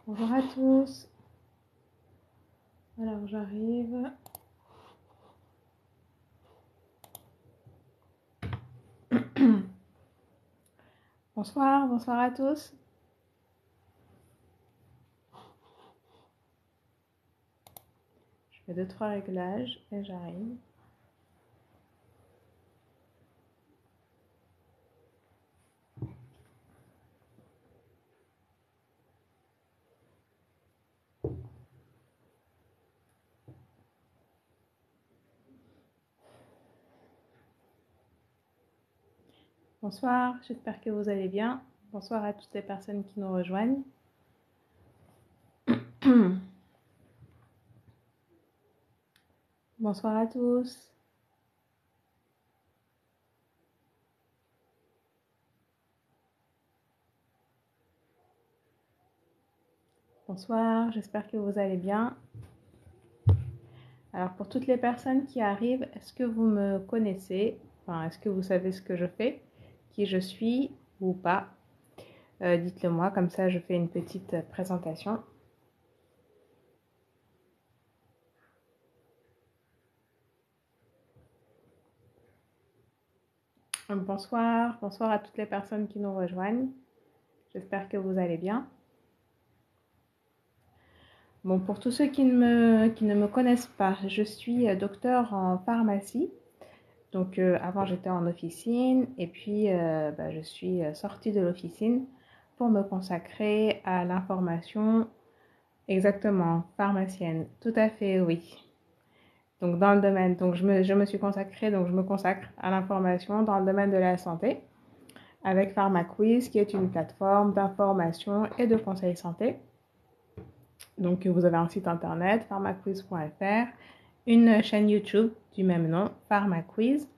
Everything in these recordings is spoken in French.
Bonjour à tous. Alors j'arrive. Bonsoir, bonsoir à tous. Je fais 2-3 réglages et j'arrive. Bonsoir, j'espère que vous allez bien. Bonsoir à toutes les personnes qui nous rejoignent. Bonsoir à tous. Bonsoir, j'espère que vous allez bien. Alors pour toutes les personnes qui arrivent, est-ce que vous me connaissez? Enfin, est-ce que vous savez ce que je fais? Qui je suis ou pas? Dites-le moi, comme ça je fais une petite présentation. Bonsoir, bonsoir à toutes les personnes qui nous rejoignent. J'espère que vous allez bien. Bon, pour tous ceux qui ne me connaissent pas, je suis docteur en pharmacie. Donc avant j'étais en officine et puis je suis sortie de l'officine pour me consacrer à l'information. Exactement, pharmacienne, tout à fait, oui. Donc dans le domaine, donc je me suis consacrée, donc je me consacre à l'information dans le domaine de la santé avec PharmaQuiz qui est une plateforme d'information et de conseils santé. Donc vous avez un site internet pharmaquiz.fr, une chaîne YouTube du même nom, PharmaQuiz,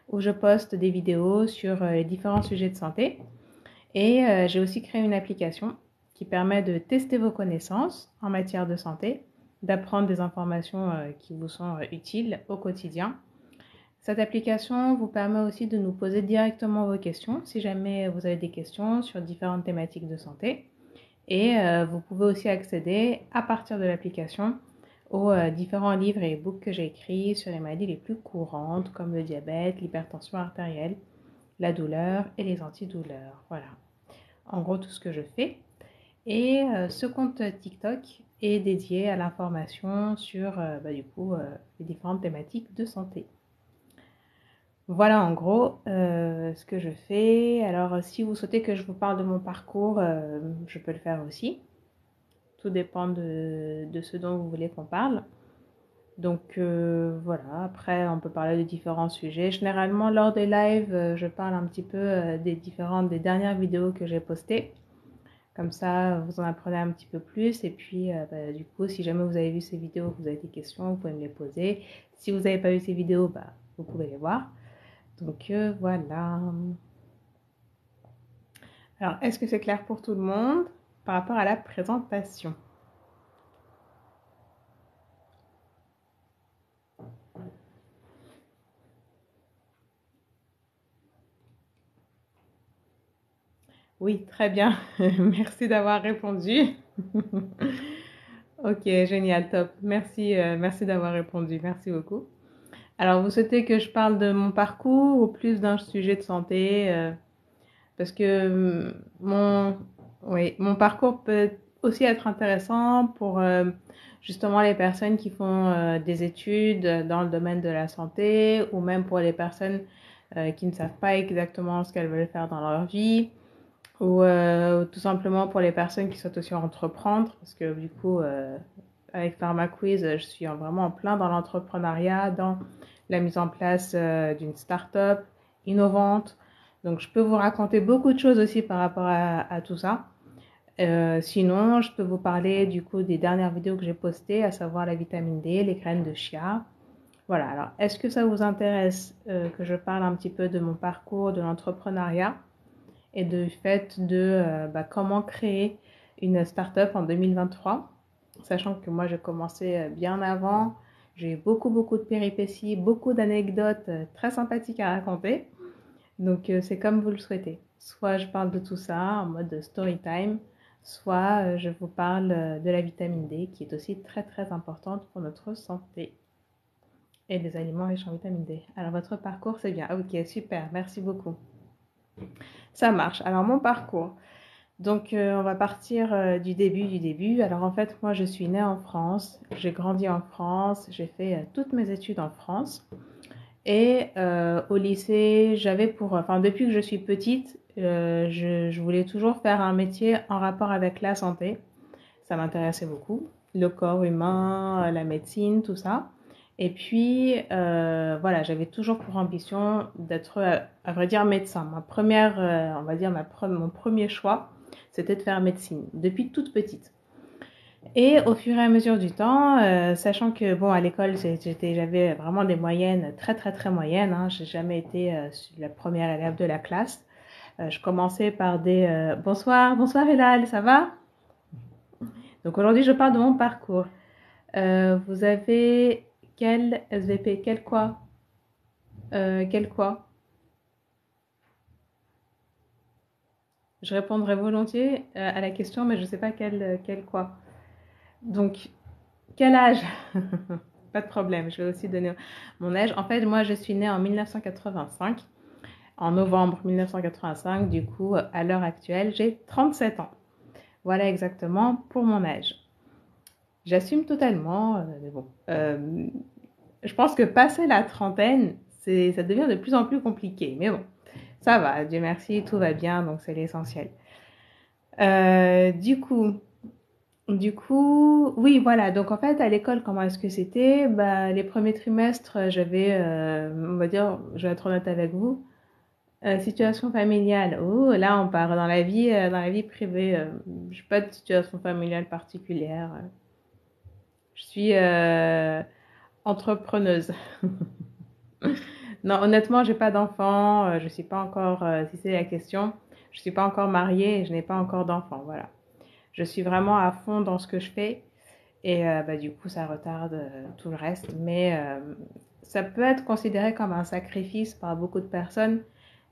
où je poste des vidéos sur les différents sujets de santé. Et j'ai aussi créé une application qui permet de tester vos connaissances en matière de santé, d'apprendre des informations qui vous sont utiles au quotidien. Cette application vous permet aussi de nous poser directement vos questions si jamais vous avez des questions sur différentes thématiques de santé. Et vous pouvez aussi accéder à partir de l'application aux différents livres et e-books que j'ai écrits sur les maladies les plus courantes comme le diabète, l'hypertension artérielle, la douleur et les antidouleurs. Voilà, en gros tout ce que je fais. Et ce compte TikTok est dédié à l'information sur les différentes thématiques de santé. Voilà en gros ce que je fais. Alors si vous souhaitez que je vous parle de mon parcours, je peux le faire aussi. Tout dépend de ce dont vous voulez qu'on parle. Donc voilà, après on peut parler de différents sujets. Généralement lors des lives, je parle un petit peu des dernières vidéos que j'ai postées. Comme ça, vous en apprenez un petit peu plus. Et puis du coup, si jamais vous avez vu ces vidéos, vous avez des questions, vous pouvez me les poser. Si vous n'avez pas vu ces vidéos, vous pouvez les voir. Donc voilà. Alors, est-ce que c'est clair pour tout le monde par rapport à la présentation? Oui, très bien. Merci d'avoir répondu. Ok, génial, top. Merci, merci d'avoir répondu. Merci beaucoup. Alors, vous souhaitez que je parle de mon parcours ou plus d'un sujet de santé parce que oui, mon parcours peut aussi être intéressant pour justement les personnes qui font des études dans le domaine de la santé ou même pour les personnes qui ne savent pas exactement ce qu'elles veulent faire dans leur vie ou tout simplement pour les personnes qui souhaitent aussi entreprendre parce que du coup avec PharmaQuiz je suis vraiment en plein dans l'entrepreneuriat, dans la mise en place d'une start-up innovante. Donc je peux vous raconter beaucoup de choses aussi par rapport à tout ça. Sinon, je peux vous parler du coup des dernières vidéos que j'ai postées, à savoir la vitamine D, les graines de chia. Voilà, alors est-ce que ça vous intéresse que je parle un petit peu de mon parcours, de l'entrepreneuriat et du fait de comment créer une start-up en 2023, sachant que moi j'ai commencé bien avant, j'ai eu beaucoup de péripéties, beaucoup d'anecdotes très sympathiques à raconter. Donc c'est comme vous le souhaitez. Soit je parle de tout ça en mode story time, soit je vous parle de la vitamine D qui est aussi très très importante pour notre santé et des aliments riches en vitamine D. Alors votre parcours c'est bien. Ah, ok, super, merci beaucoup. Ça marche. Alors mon parcours. Donc on va partir du début. Alors en fait moi je suis née en France, j'ai grandi en France, j'ai fait toutes mes études en France. Et au lycée, enfin depuis que je suis petite, je voulais toujours faire un métier en rapport avec la santé. Ça m'intéressait beaucoup, le corps humain, la médecine, tout ça. Et puis voilà, j'avais toujours pour ambition d'être, à vrai dire, médecin. Ma première, on va dire, mon premier choix, c'était de faire médecine depuis toute petite. Et au fur et à mesure du temps, sachant que bon à l'école j'avais vraiment des moyennes très très très moyennes, hein, j'ai jamais été la première élève de la classe. Je commençais par des bonsoir Elal, ça va? Donc aujourd'hui je parle de mon parcours. Vous avez quel SVP? Quel quoi? Quel quoi? Je répondrai volontiers à la question, mais je ne sais pas quel quoi. Donc quel âge? Pas de problème, je vais aussi donner mon âge. En fait, moi, je suis née en 1985, en novembre 1985. Du coup, à l'heure actuelle, j'ai 37 ans. Voilà exactement pour mon âge. J'assume totalement, mais bon. Je pense que passer la trentaine, ça devient de plus en plus compliqué. Mais bon, ça va, Dieu merci, tout va bien, donc c'est l'essentiel. Du coup, oui, voilà. Donc en fait, à l'école, comment est-ce que c'était? Bah, les premiers trimestres, j'avais, on va dire, je vais être honnête avec vous, situation familiale. Oh, là, on part dans la vie privée. Je n'ai pas de situation familiale particulière. Je suis entrepreneuse. Non, honnêtement, j'ai pas d'enfant. Je suis pas encore, si c'est la question, je suis pas encore mariée et je n'ai pas encore d'enfant. Voilà. Je suis vraiment à fond dans ce que je fais. Et bah, du coup, ça retarde tout le reste. Mais ça peut être considéré comme un sacrifice par beaucoup de personnes.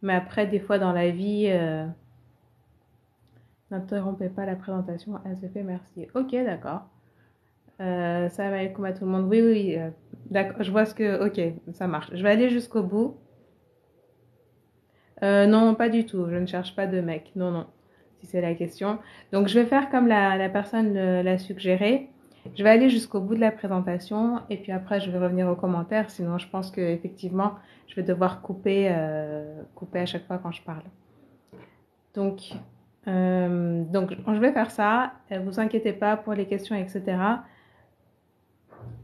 Mais après, des fois dans la vie, n'interrompez pas la présentation. Elle se fait merci. Ok, d'accord. Ça va être comme à tout le monde. Oui, oui, d'accord. Je vois ce que. Ok, ça marche. Je vais aller jusqu'au bout. Non, pas du tout. Je ne cherche pas de mec. Non, non, si c'est la question. Donc, je vais faire comme la personne l'a suggéré. Je vais aller jusqu'au bout de la présentation et puis après, je vais revenir aux commentaires. Sinon, je pense qu'effectivement, je vais devoir couper à chaque fois quand je parle. Donc, je vais faire ça. Vous inquiétez pas pour les questions, etc.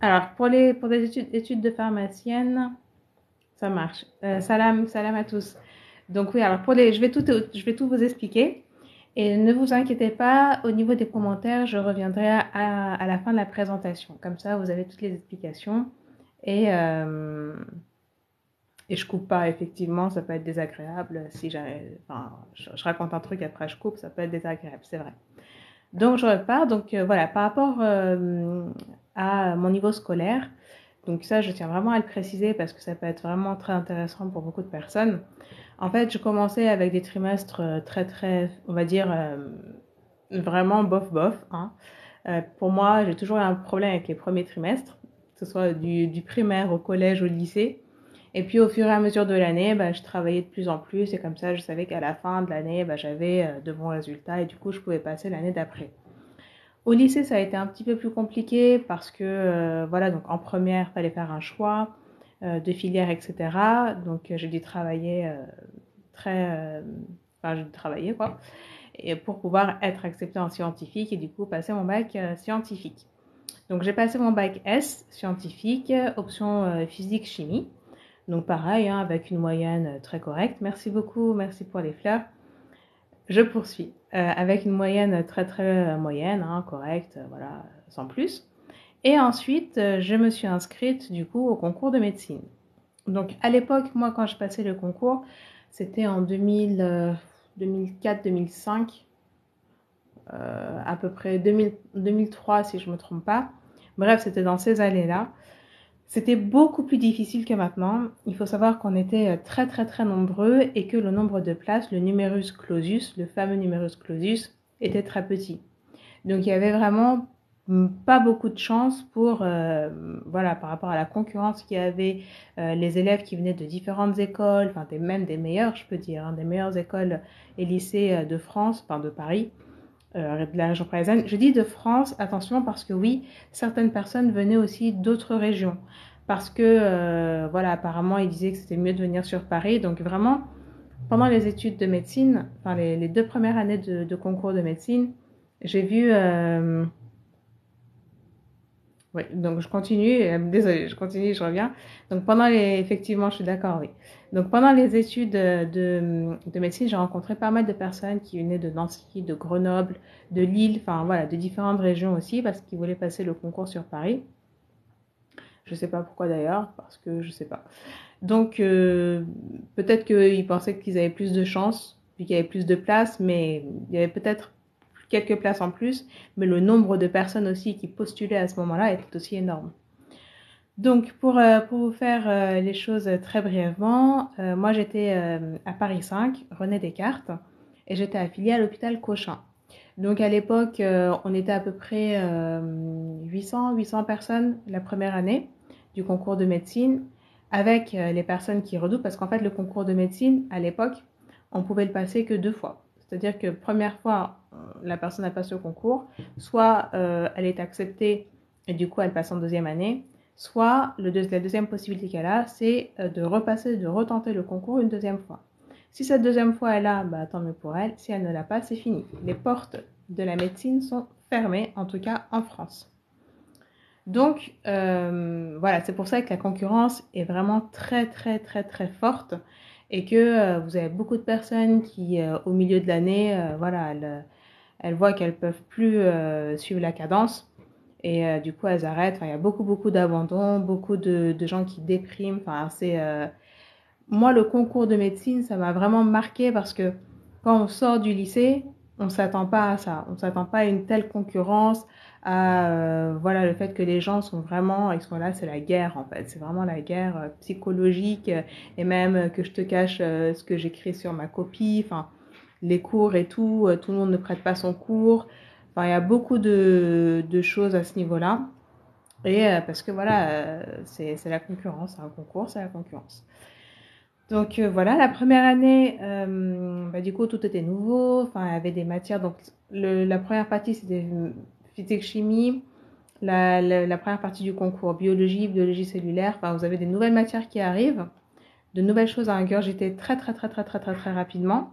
Alors, pour les études de pharmacienne, ça marche. Salam à tous. Donc oui, alors je vais tout vous expliquer. Et ne vous inquiétez pas, au niveau des commentaires, je reviendrai à la fin de la présentation. Comme ça, vous avez toutes les explications. Et, euh, et je coupe pas, effectivement, ça peut être désagréable. Si je raconte un truc, après je coupe, ça peut être désagréable, c'est vrai. Donc je repars. Donc voilà, par rapport à mon niveau scolaire, donc ça, je tiens vraiment à le préciser parce que ça peut être vraiment très intéressant pour beaucoup de personnes. En fait, je commençais avec des trimestres très, très, on va dire, vraiment bof, bof, hein. Pour moi, j'ai toujours eu un problème avec les premiers trimestres, que ce soit du primaire au collège, au lycée. Et puis, au fur et à mesure de l'année, bah, je travaillais de plus en plus. Et comme ça, je savais qu'à la fin de l'année, bah, j'avais de bons résultats. Et du coup, je pouvais passer l'année d'après. Au lycée, ça a été un petit peu plus compliqué parce que, voilà, donc en première, il fallait faire un choix de filière, etc. Donc, j'ai dû travailler j'ai dû travailler, quoi, et pour pouvoir être acceptée en scientifique et du coup passer mon bac scientifique. Donc, j'ai passé mon bac S scientifique, option physique-chimie. Donc, pareil, hein, avec une moyenne très correcte. Merci beaucoup, merci pour les fleurs. Je poursuis avec une moyenne très très moyenne, hein, correcte, voilà, sans plus. Et ensuite, je me suis inscrite du coup au concours de médecine. Donc à l'époque, moi quand je passais le concours, c'était en 2004-2005, à peu près 2003 si je ne me trompe pas. Bref, c'était dans ces années-là. C'était beaucoup plus difficile que maintenant. Il faut savoir qu'on était très très très nombreux et que le nombre de places, le numerus clausus, le fameux numerus clausus, était très petit. Donc il y avait vraiment pas beaucoup de chance pour, voilà, par rapport à la concurrence qu'il y avait, les élèves qui venaient de différentes écoles, enfin même des meilleures, je peux dire, hein, des meilleures écoles et lycées de France, enfin de Paris, de la région parisienne. Je dis de France, attention, parce que oui, certaines personnes venaient aussi d'autres régions. Parce que, voilà, apparemment, ils disaient que c'était mieux de venir sur Paris. Donc vraiment, pendant les études de médecine, enfin les 2 premières années de concours de médecine, j'ai vu... oui, donc je continue, désolée, je continue, je reviens. Donc pendant les... Effectivement, je suis d'accord, oui. Donc pendant les études de médecine, j'ai rencontré pas mal de personnes qui venaient de Nancy, de Grenoble, de Lille, enfin voilà, de différentes régions aussi, parce qu'ils voulaient passer le concours sur Paris. Je sais pas pourquoi d'ailleurs, parce que je sais pas. Donc peut-être qu'ils pensaient qu'ils avaient plus de chance, vu qu'il y avait plus de places, mais il y avait peut-être quelques places en plus, mais le nombre de personnes aussi qui postulaient à ce moment-là était aussi énorme. Donc pour vous faire les choses très brièvement, moi j'étais à Paris 5, René Descartes, et j'étais affiliée à l'hôpital Cochin. Donc à l'époque, on était à peu près 800 personnes la première année du concours de médecine, avec les personnes qui redoublent, parce qu'en fait le concours de médecine, à l'époque, on pouvait le passer que 2 fois. C'est-à-dire que première fois, la personne a passé au concours, soit elle est acceptée et du coup elle passe en deuxième année, soit la deuxième possibilité qu'elle a, c'est de repasser, de retenter le concours une deuxième fois. Si cette deuxième fois elle a, bah, tant mieux pour elle. Si elle ne l'a pas, c'est fini. Les portes de la médecine sont fermées, en tout cas en France. Donc voilà, c'est pour ça que la concurrence est vraiment très très très très forte et que vous avez beaucoup de personnes qui, au milieu de l'année, voilà, elles voient qu'elles ne peuvent plus suivre la cadence et du coup elles arrêtent. Enfin, il y a beaucoup beaucoup d'abandon, beaucoup de gens qui dépriment. Enfin, c'est moi, le concours de médecine, ça m'a vraiment marqué parce que quand on sort du lycée, on ne s'attend pas à ça. On ne s'attend pas à une telle concurrence, à voilà, le fait que les gens sont vraiment, ils sont là, c'est la guerre en fait. C'est vraiment la guerre psychologique et même que je te cache ce que j'écris sur ma copie, enfin, les cours et tout, tout le monde ne prête pas son cours. Enfin, il y a beaucoup de choses à ce niveau-là. Et parce que voilà, c'est la concurrence, c'est un concours, c'est la concurrence. Donc voilà, la première année, bah, du coup, tout était nouveau. Enfin, il y avait des matières. Donc, la première partie, c'était physique-chimie. La première partie du concours, biologie, biologie cellulaire. Enfin, vous avez des nouvelles matières qui arrivent, de nouvelles choses à ingurgiter très, très, très, très, très, très, très rapidement.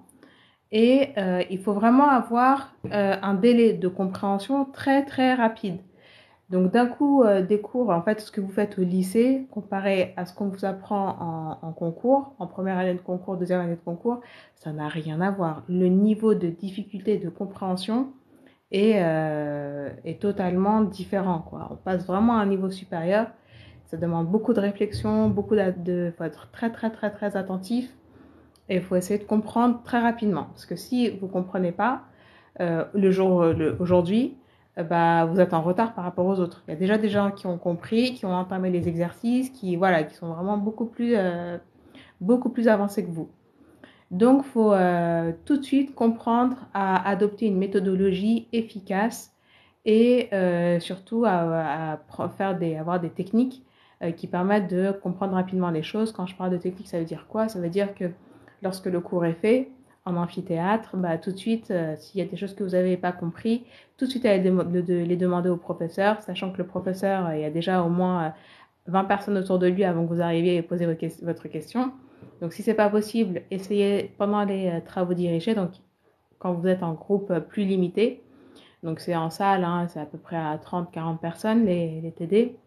Et il faut vraiment avoir un délai de compréhension très, très rapide. Donc d'un coup, des cours, en fait, ce que vous faites au lycée, comparé à ce qu'on vous apprend en concours, en première année de concours, deuxième année de concours, ça n'a rien à voir. Le niveau de difficulté de compréhension est totalement différent, quoi. On passe vraiment à un niveau supérieur. Ça demande beaucoup de réflexion, faut être très très très très attentif et il faut essayer de comprendre très rapidement. Parce que si vous ne comprenez pas, aujourd'hui, bah, vous êtes en retard par rapport aux autres. Il y a déjà des gens qui ont compris, qui ont entamé les exercices, voilà, qui sont vraiment beaucoup plus avancés que vous. Donc, il faut tout de suite comprendre à adopter une méthodologie efficace et surtout avoir des techniques qui permettent de comprendre rapidement les choses. Quand je parle de technique, ça veut dire quoi? Ça veut dire que lorsque le cours est fait en amphithéâtre, bah, tout de suite, s'il y a des choses que vous n'avez pas compris, tout de suite allez les demander au professeur, sachant que le professeur, il y a déjà au moins 20 personnes autour de lui avant que vous arriviez et poser votre question. Donc si ce n'est pas possible, essayez pendant les travaux dirigés, donc quand vous êtes en groupe plus limité, donc c'est en salle, hein, c'est à peu près à 30-40 personnes les TD.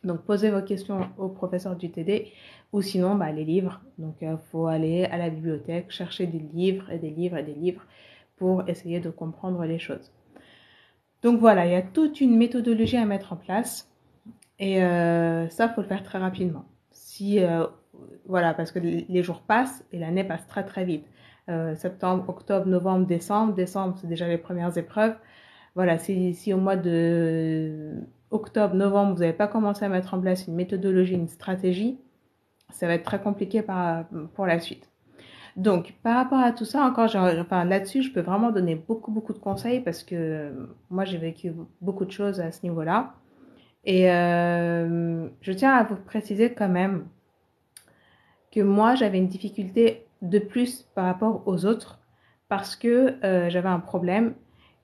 Donc posez vos questions au professeur du TD ou sinon bah, les livres. Donc il faut aller à la bibliothèque, chercher des livres et des livres et des livres pour essayer de comprendre les choses. Donc voilà, il y a toute une méthodologie à mettre en place et ça, il faut le faire très rapidement. Voilà, parce que les jours passent et l'année passe très très vite. Septembre, octobre, novembre, décembre, c'est déjà les premières épreuves. Voilà, si au mois de octobre, novembre, vous n'avez pas commencé à mettre en place une méthodologie, une stratégie, ça va être très compliqué pour la suite. Donc, par rapport à tout ça, encore, enfin, là-dessus, je peux vraiment donner beaucoup de conseils parce que moi, j'ai vécu beaucoup de choses à ce niveau-là. Et je tiens à vous préciser quand même que moi, j'avais une difficulté de plus par rapport aux autres parce que j'avais un problème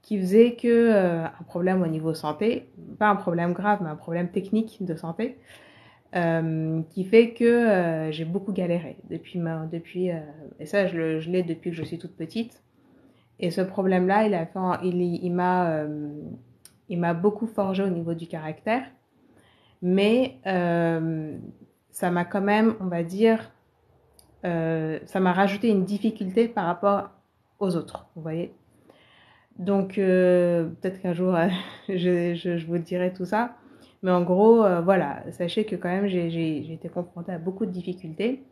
qui faisait que, un problème au niveau santé, pas un problème grave, mais un problème technique de santé, qui fait que j'ai beaucoup galéré et ça, je l'ai depuis que je suis toute petite. Et ce problème-là, il m'a beaucoup forgé au niveau du caractère, mais ça m'a quand même, on va dire, ça m'a rajouté une difficulté par rapport aux autres, vous voyez. Donc, peut-être qu'un jour, je vous dirai tout ça. Mais en gros, voilà, sachez que quand même, j'ai été confrontée à beaucoup de difficultés.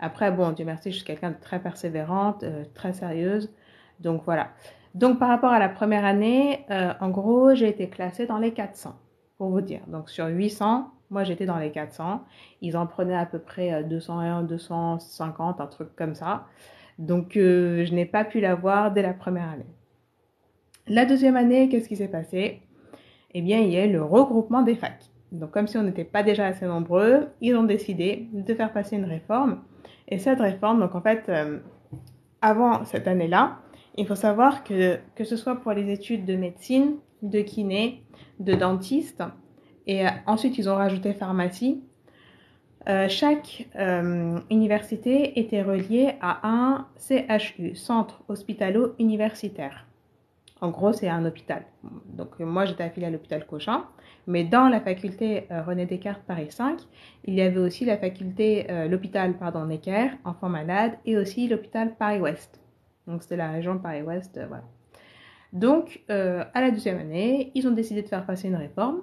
Après, bon, Dieu merci, je suis quelqu'un de très persévérante, très sérieuse. Donc, voilà. Donc, par rapport à la première année, en gros, j'ai été classée dans les 400, pour vous dire. Donc, sur 800, moi, j'étais dans les 400. Ils en prenaient à peu près 201, 250, un truc comme ça. Donc, je n'ai pas pu l'avoir dès la première année. La deuxième année, qu'est-ce qui s'est passé? Eh bien, il y a eu le regroupement des facs. Donc, comme si on n'était pas déjà assez nombreux, ils ont décidé de faire passer une réforme. Et cette réforme, donc en fait, avant cette année-là, il faut savoir que ce soit pour les études de médecine, de kiné, de dentiste, et ensuite ils ont rajouté pharmacie, chaque université était reliée à un CHU, Centre Hospitalo-Universitaire. En gros, c'est un hôpital. Donc, moi, j'étais affiliée à l'hôpital Cochin. Mais dans la faculté René Descartes Paris 5, il y avait aussi l'hôpital Necker, enfants malades, et aussi l'hôpital Paris-Ouest. Donc, c'était la région Paris-Ouest, voilà. Donc, à la deuxième année, ils ont décidé de faire passer une réforme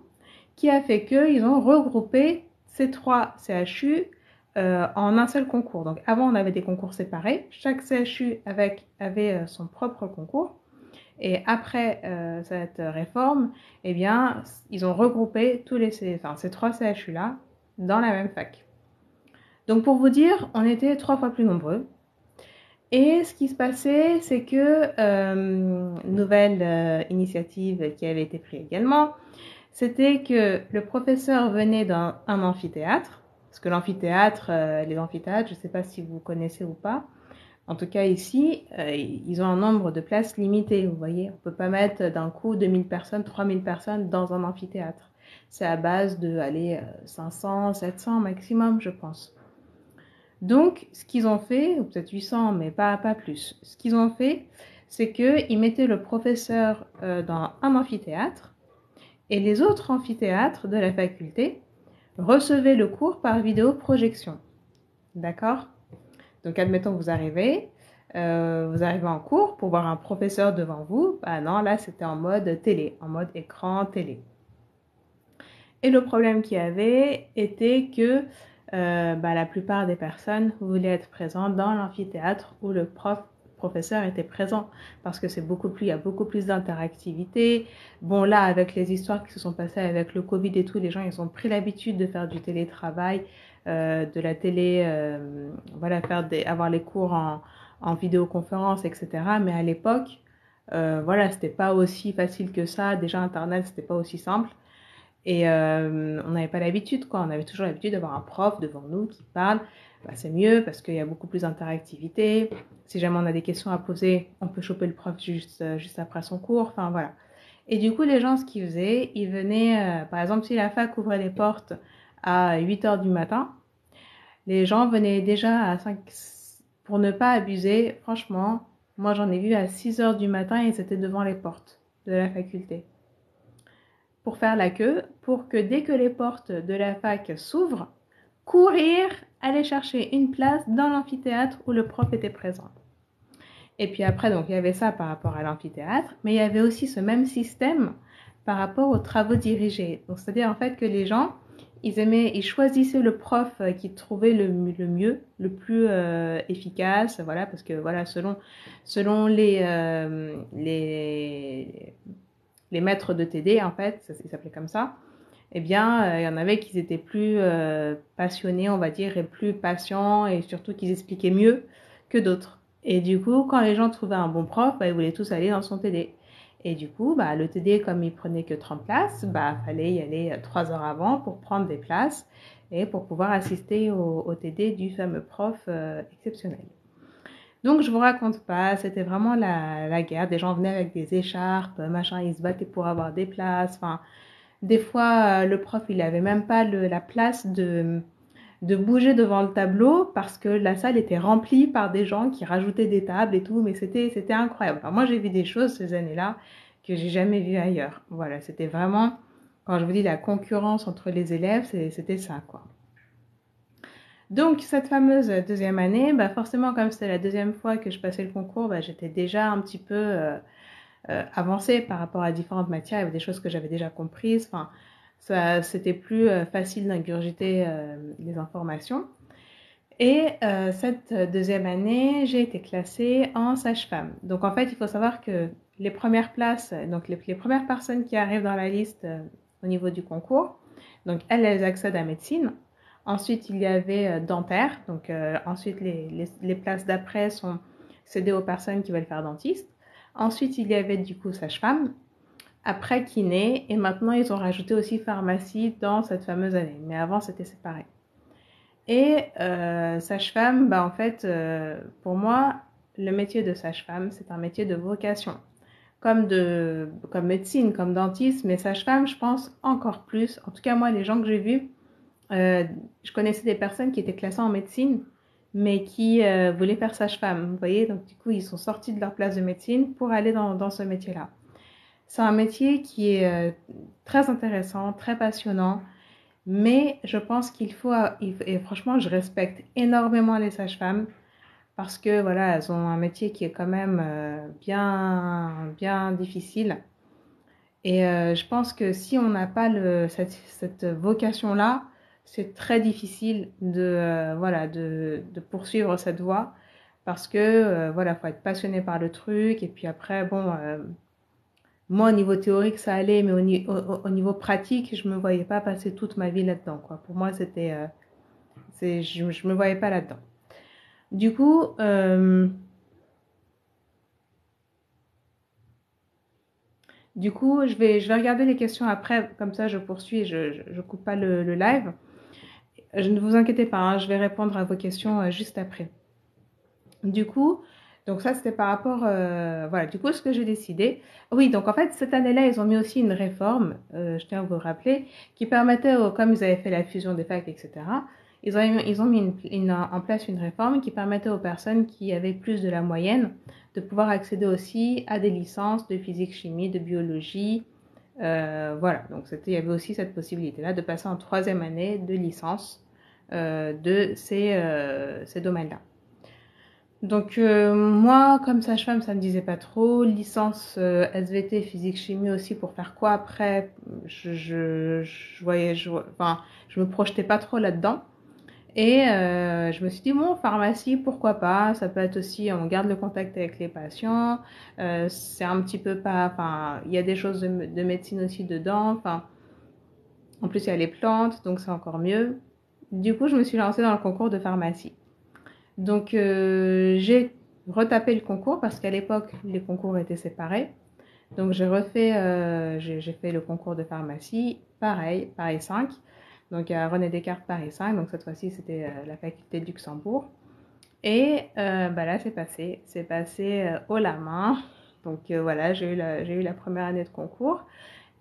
qui a fait qu'ils ont regroupé ces 3 CHU en un seul concours. Donc, avant, on avait des concours séparés. Chaque CHU avait son propre concours. Et après cette réforme, eh bien, ils ont regroupé ces 3 CHU-là dans la même fac. Donc, pour vous dire, on était 3 fois plus nombreux. Et ce qui se passait, c'est que, nouvelle initiative qui avait été prise également, c'était que le professeur venait d'un amphithéâtre. Parce que l'amphithéâtre, les amphithéâtres, je ne sais pas si vous connaissez ou pas. En tout cas, ici, ils ont un nombre de places limité, vous voyez. On ne peut pas mettre d'un coup 2000 personnes, 3000 personnes dans un amphithéâtre. C'est à base de 500, 700 maximum, je pense. Donc, ce qu'ils ont fait, ou peut-être 800, mais pas plus. Ce qu'ils ont fait, c'est qu'ils mettaient le professeur dans un amphithéâtre et les autres amphithéâtres de la faculté recevaient le cours par vidéoprojection. D'accord ? Donc, admettons que vous arrivez en cours pour voir un professeur devant vous. Ah non, là, c'était en mode télé, en mode écran télé. Et le problème qu'il y avait était que la plupart des personnes voulaient être présentes dans l'amphithéâtre où le professeur était présent parce que il y a beaucoup plus d'interactivité. Bon, là, avec les histoires qui se sont passées avec le Covid et tout, les gens, ils ont pris l'habitude de faire du télétravail, de la télé, avoir les cours en vidéoconférence, etc. Mais à l'époque, c'était pas aussi facile que ça. Déjà, Internet, c'était pas aussi simple. Et on n'avait pas l'habitude, quoi. On avait toujours l'habitude d'avoir un prof devant nous qui parle. C'est mieux parce qu'il y a beaucoup plus d'interactivité. Si jamais on a des questions à poser, on peut choper le prof juste après son cours. Enfin, voilà. Et du coup, les gens, ce qu'ils faisaient, ils venaient, par exemple, si la fac ouvrait les portes à 8h du matin, les gens venaient déjà à 5, pour ne pas abuser. Franchement, moi, j'en ai vu à 6h du matin et ils étaient devant les portes de la faculté pour faire la queue, pour que dès que les portes de la fac s'ouvrent, courir, aller chercher une place dans l'amphithéâtre où le prof était présent. Et puis après, donc il y avait ça par rapport à l'amphithéâtre, mais il y avait aussi ce même système par rapport aux travaux dirigés. Donc c'est-à-dire en fait que les gens, ils choisissaient le prof qu'ils trouvaient le mieux, le plus efficace, voilà, parce que voilà, selon les maîtres de TD, en fait, ils s'appelaient comme ça, eh bien, il y en avait qui étaient plus passionnés, on va dire, et plus patients, et surtout qu'ils expliquaient mieux que d'autres. Et du coup, quand les gens trouvaient un bon prof, bah, ils voulaient tous aller dans son TD. Et du coup, bah, le TD, comme il prenait que 30 places, bah, fallait y aller 3 heures avant pour prendre des places et pour pouvoir assister au TD du fameux prof exceptionnel. Donc, je vous raconte pas, c'était vraiment la guerre. Des gens venaient avec des écharpes, machin, ils se battaient pour avoir des places. Enfin, des fois, le prof, il avait même pas la place de bouger devant le tableau parce que la salle était remplie par des gens qui rajoutaient des tables et tout, mais c'était incroyable. Enfin, moi, j'ai vu des choses ces années-là que j'ai jamais vues ailleurs. Voilà, c'était vraiment, quand je vous dis la concurrence entre les élèves, c'était ça, quoi. Donc, cette fameuse deuxième année, bah forcément, comme c'était la deuxième fois que je passais le concours, bah, j'étais déjà un petit peu avancée par rapport à différentes matières. Il y avait des choses que j'avais déjà comprises. Enfin, c'était plus facile d'ingurgiter les informations. Et cette deuxième année, j'ai été classée en sage-femme. Donc, en fait, il faut savoir que les premières places, donc les premières personnes qui arrivent dans la liste au niveau du concours, donc elles accèdent à médecine. Ensuite, il y avait dentaire. Donc, ensuite, les places d'après sont cédées aux personnes qui veulent faire dentiste. Ensuite, il y avait du coup sage-femme. Après, kiné. Et maintenant, ils ont rajouté aussi pharmacie dans cette fameuse année. Mais avant, c'était séparé. Et sage-femme, bah, en fait, pour moi, le métier de sage-femme, c'est un métier de vocation. Comme médecine, comme dentiste, mais sage-femme, je pense encore plus. En tout cas, moi, les gens que j'ai vus, je connaissais des personnes qui étaient classées en médecine, mais qui voulaient faire sage-femme. Vous voyez, donc du coup, ils sont sortis de leur place de médecine pour aller dans ce métier-là. C'est un métier qui est très intéressant, très passionnant, mais je pense qu'il faut, et franchement, je respecte énormément les sages-femmes parce que voilà, elles ont un métier qui est quand même bien difficile. Et je pense que si on n'a pas cette vocation-là, c'est très difficile voilà, de poursuivre cette voie parce que voilà, faut être passionné par le truc. Et puis après, bon, moi, au niveau théorique, ça allait, mais au niveau pratique, je me voyais pas passer toute ma vie là-dedans, quoi. Pour moi, je me voyais pas là-dedans. Du coup, je vais regarder les questions après, comme ça je poursuis, je coupe pas le live. Je ne vous inquiétez pas, hein, je vais répondre à vos questions juste après. Du coup, donc ça c'était par rapport, voilà, du coup ce que j'ai décidé. Oui, donc en fait cette année-là ils ont mis aussi une réforme, je tiens à vous rappeler, qui permettait, comme ils avaient fait la fusion des facs, etc., ils ont mis en place une réforme qui permettait aux personnes qui avaient plus de la moyenne de pouvoir accéder aussi à des licences de physique, chimie, de biologie. Voilà, donc il y avait aussi cette possibilité-là de passer en troisième année de licence de ces domaines-là. Donc moi, comme sage-femme, ça me disait pas trop. Licence SVT, physique, chimie aussi, pour faire quoi après? Enfin, je me projetais pas trop là-dedans. Et je me suis dit, bon, pharmacie, pourquoi pas? Ça peut être aussi, on garde le contact avec les patients. C'est un petit peu pas, enfin, il y a des choses de médecine aussi dedans. Enfin, en plus, il y a les plantes, donc c'est encore mieux. Du coup, je me suis lancée dans le concours de pharmacie. Donc, j'ai retapé le concours parce qu'à l'époque, les concours étaient séparés. Donc, j'ai fait le concours de pharmacie, Paris 5. Donc, à René Descartes, Paris 5. Donc, cette fois-ci, c'était la faculté de Luxembourg. Et bah là, c'est passé haut la main. Donc, voilà, j'ai eu la première année de concours.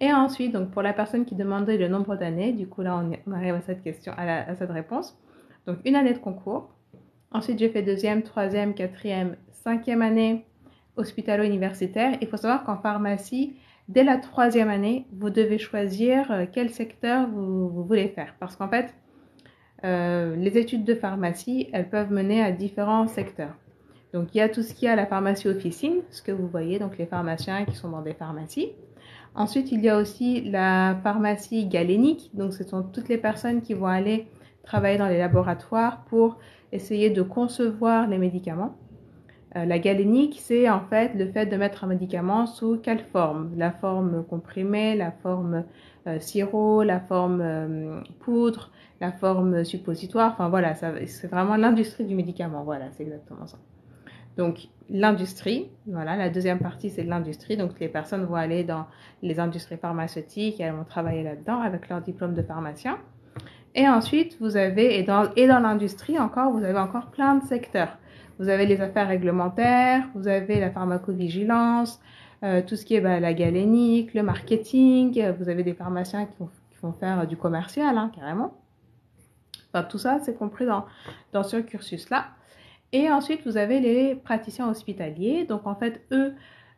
Et ensuite, donc, pour la personne qui demandait le nombre d'années, du coup, là, on arrive à cette question, à cette réponse. Donc, une année de concours. Ensuite, j'ai fait deuxième, troisième, quatrième, cinquième année hospitalo-universitaire. Il faut savoir qu'en pharmacie, dès la troisième année, vous devez choisir quel secteur vous voulez faire. Parce qu'en fait, les études de pharmacie, elles peuvent mener à différents secteurs. Donc, il y a tout ce qui est à la pharmacie officine, ce que vous voyez, donc les pharmaciens qui sont dans des pharmacies. Ensuite, il y a aussi la pharmacie galénique. Donc, ce sont toutes les personnes qui vont aller travailler dans les laboratoires pour essayer de concevoir les médicaments. La galénique, c'est en fait le fait de mettre un médicament sous quelle forme? La forme comprimée, la forme sirop, la forme poudre, la forme suppositoire. Enfin voilà, c'est vraiment l'industrie du médicament. Voilà, c'est exactement ça. Donc, l'industrie, voilà, la deuxième partie, c'est l'industrie. Donc, les personnes vont aller dans les industries pharmaceutiques et elles vont travailler là-dedans avec leur diplôme de pharmacien. Et ensuite, vous avez, dans l'industrie encore, vous avez encore plein de secteurs. Vous avez les affaires réglementaires, vous avez la pharmacovigilance, tout ce qui est la galénique, le marketing. Vous avez des pharmaciens qui vont faire du commercial, hein, carrément. Enfin, tout ça, c'est compris dans ce cursus-là. Et ensuite, vous avez les praticiens hospitaliers. Donc, en fait, eux,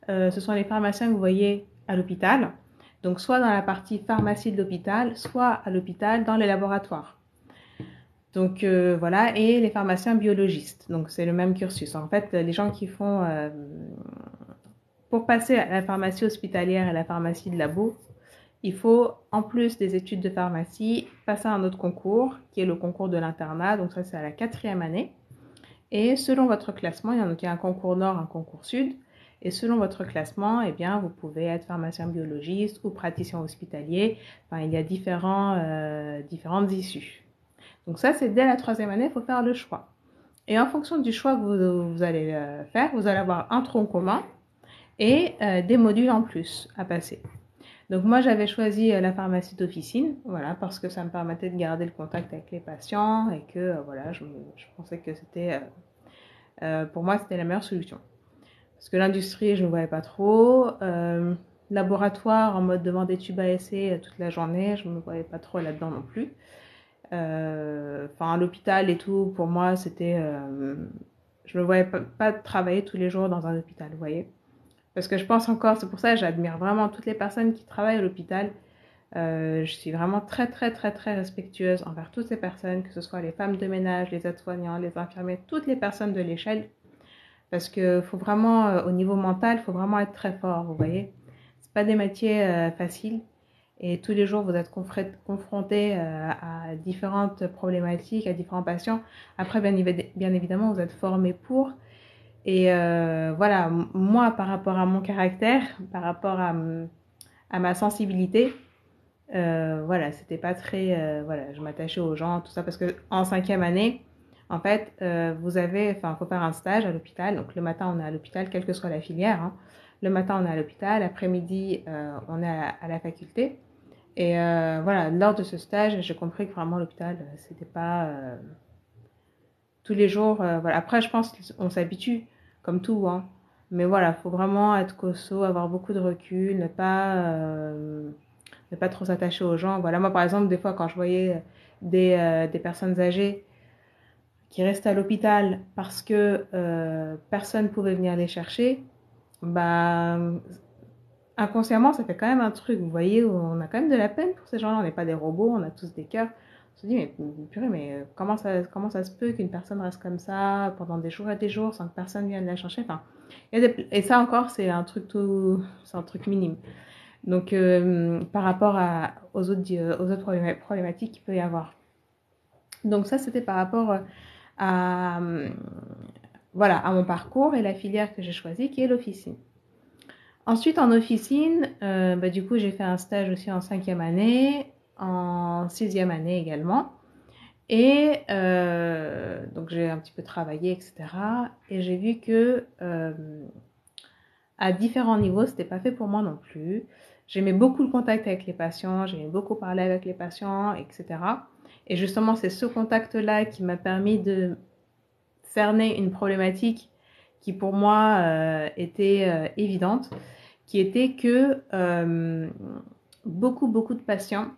ce sont les pharmaciens que vous voyez à l'hôpital. Donc, soit dans la partie pharmacie de l'hôpital, soit à l'hôpital dans les laboratoires. Donc, voilà. Et les pharmaciens biologistes. Donc, c'est le même cursus. En fait, les gens qui font... pour passer à la pharmacie hospitalière et la pharmacie de labo, il faut, en plus des études de pharmacie, passer à un autre concours, qui est le concours de l'internat. Donc, ça, c'est à la 4e année. Et selon votre classement, il y a un concours nord, un concours sud. Et selon votre classement, eh bien, vous pouvez être pharmacien biologiste ou praticien hospitalier. Enfin, il y a différentes issues. Donc ça, c'est dès la 3e année, il faut faire le choix. Et en fonction du choix que vous allez faire, vous allez avoir un tronc commun et des modules en plus à passer. Donc moi, j'avais choisi la pharmacie d'officine, voilà, parce que ça me permettait de garder le contact avec les patients et que, voilà, je pensais que c'était, pour moi, c'était la meilleure solution. Parce que l'industrie, je ne voyais pas trop. Laboratoire en mode devant des tubes à essai toute la journée, je ne me voyais pas trop là-dedans non plus. Enfin, l'hôpital et tout, pour moi, c'était... je ne me voyais pas travailler tous les jours dans un hôpital, vous voyez. Parce que je pense encore, c'est pour ça que j'admire vraiment toutes les personnes qui travaillent à l'hôpital. Je suis vraiment très, très, très, très respectueuse envers toutes ces personnes, que ce soit les femmes de ménage, les aides-soignants, les infirmiers, toutes les personnes de l'échelle. Parce que faut vraiment, au niveau mental, il faut vraiment être très fort, vous voyez. C'est pas des métiers faciles. Et tous les jours, vous êtes confrontés à différentes problématiques, à différents patients. Après, bien évidemment, vous êtes formé pour. Et voilà, moi, par rapport à mon caractère, par rapport à ma sensibilité, voilà, c'était pas très... voilà, je m'attachais aux gens, tout ça, parce qu'en 5e année, en fait, vous avez... Enfin, il faut faire un stage à l'hôpital. Donc, le matin, on est à l'hôpital, quelle que soit la filière. Hein. Le matin, on est à l'hôpital. L'après-midi, on est à la faculté. Et voilà, lors de ce stage, j'ai compris que vraiment, l'hôpital, c'était pas... tous les jours, voilà. Après, je pense qu'on s'habitue, comme tout, hein. Mais voilà, il faut vraiment être costaud, avoir beaucoup de recul, ne pas trop s'attacher aux gens. Voilà, moi, par exemple, des fois, quand je voyais des personnes âgées qui restent à l'hôpital parce que personne ne pouvait venir les chercher, bah, inconsciemment, ça fait quand même un truc. Vous voyez, on a quand même de la peine pour ces gens-là. On n'est pas des robots, on a tous des cœurs. On se dit, mais purée, mais comment ça se peut qu'une personne reste comme ça pendant des jours et des jours sans que personne vienne la chercher. Enfin, et ça encore, c'est un truc minime. Donc, par rapport aux autres problématiques qu'il peut y avoir. Donc ça, c'était par rapport à, voilà, à mon parcours et la filière que j'ai choisie, qui est l'officine. Ensuite, en officine, du coup, j'ai fait un stage aussi en 5e année, en 6e année également. Et donc, j'ai un petit peu travaillé, etc. Et j'ai vu que à différents niveaux, c'était pas fait pour moi non plus. J'aimais beaucoup le contact avec les patients, j'aimais beaucoup parler avec les patients, etc. Et justement, c'est ce contact-là qui m'a permis de cerner une problématique qui pour moi était évidente, qui était que beaucoup de patients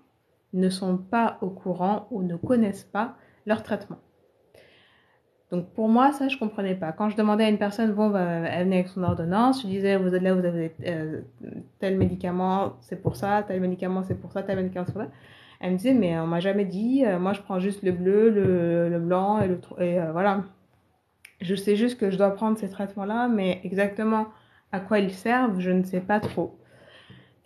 ne sont pas au courant ou ne connaissent pas leur traitement. Donc pour moi, ça, je comprenais pas. Quand je demandais à une personne, bon, elle venait avec son ordonnance, je disais, vous avez tel médicament, c'est pour ça, tel médicament, c'est pour ça, tel médicament, c'est pour ça. Elle me disait, mais on m'a jamais dit, moi je prends juste le bleu, le blanc et voilà. Je sais juste que je dois prendre ces traitements-là, mais exactement à quoi ils servent, je ne sais pas trop.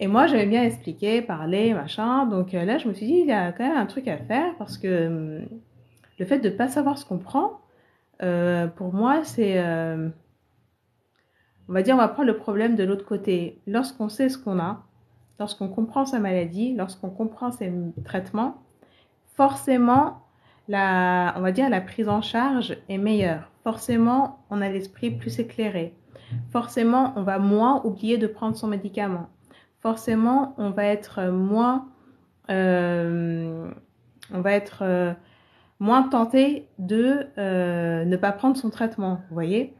Et moi, j'avais bien expliqué, parlé, machin. Donc là, je me suis dit, il y a quand même un truc à faire parce que le fait de ne pas savoir ce qu'on prend, pour moi, c'est... on va dire, on va prendre le problème de l'autre côté. Lorsqu'on sait ce qu'on a, lorsqu'on comprend sa maladie, lorsqu'on comprend ses traitements, forcément, on va dire, la prise en charge est meilleure. Forcément, on a l'esprit plus éclairé. Forcément, on va moins oublier de prendre son médicament. Forcément, euh, on va être moins tenté de ne pas prendre son traitement, vous voyez.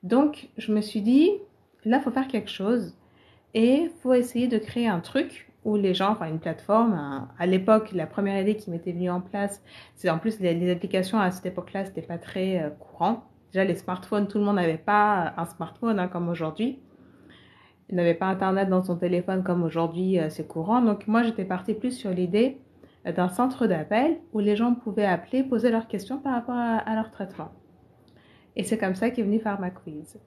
Donc, je me suis dit, là, il faut faire quelque chose et il faut essayer de créer un truc où les gens, enfin une plateforme, à l'époque, la première idée qui m'était venue en place, c'est en plus les applications à cette époque-là, c'était pas très courant. Déjà, les smartphones, tout le monde n'avait pas un smartphone hein, comme aujourd'hui. Il n'avait pas Internet dans son téléphone comme aujourd'hui, c'est courant. Donc, moi, j'étais partie plus sur l'idée d'un centre d'appel où les gens pouvaient appeler, poser leurs questions par rapport à leur traitement. Et c'est comme ça qu'est venu PharmaQuiz.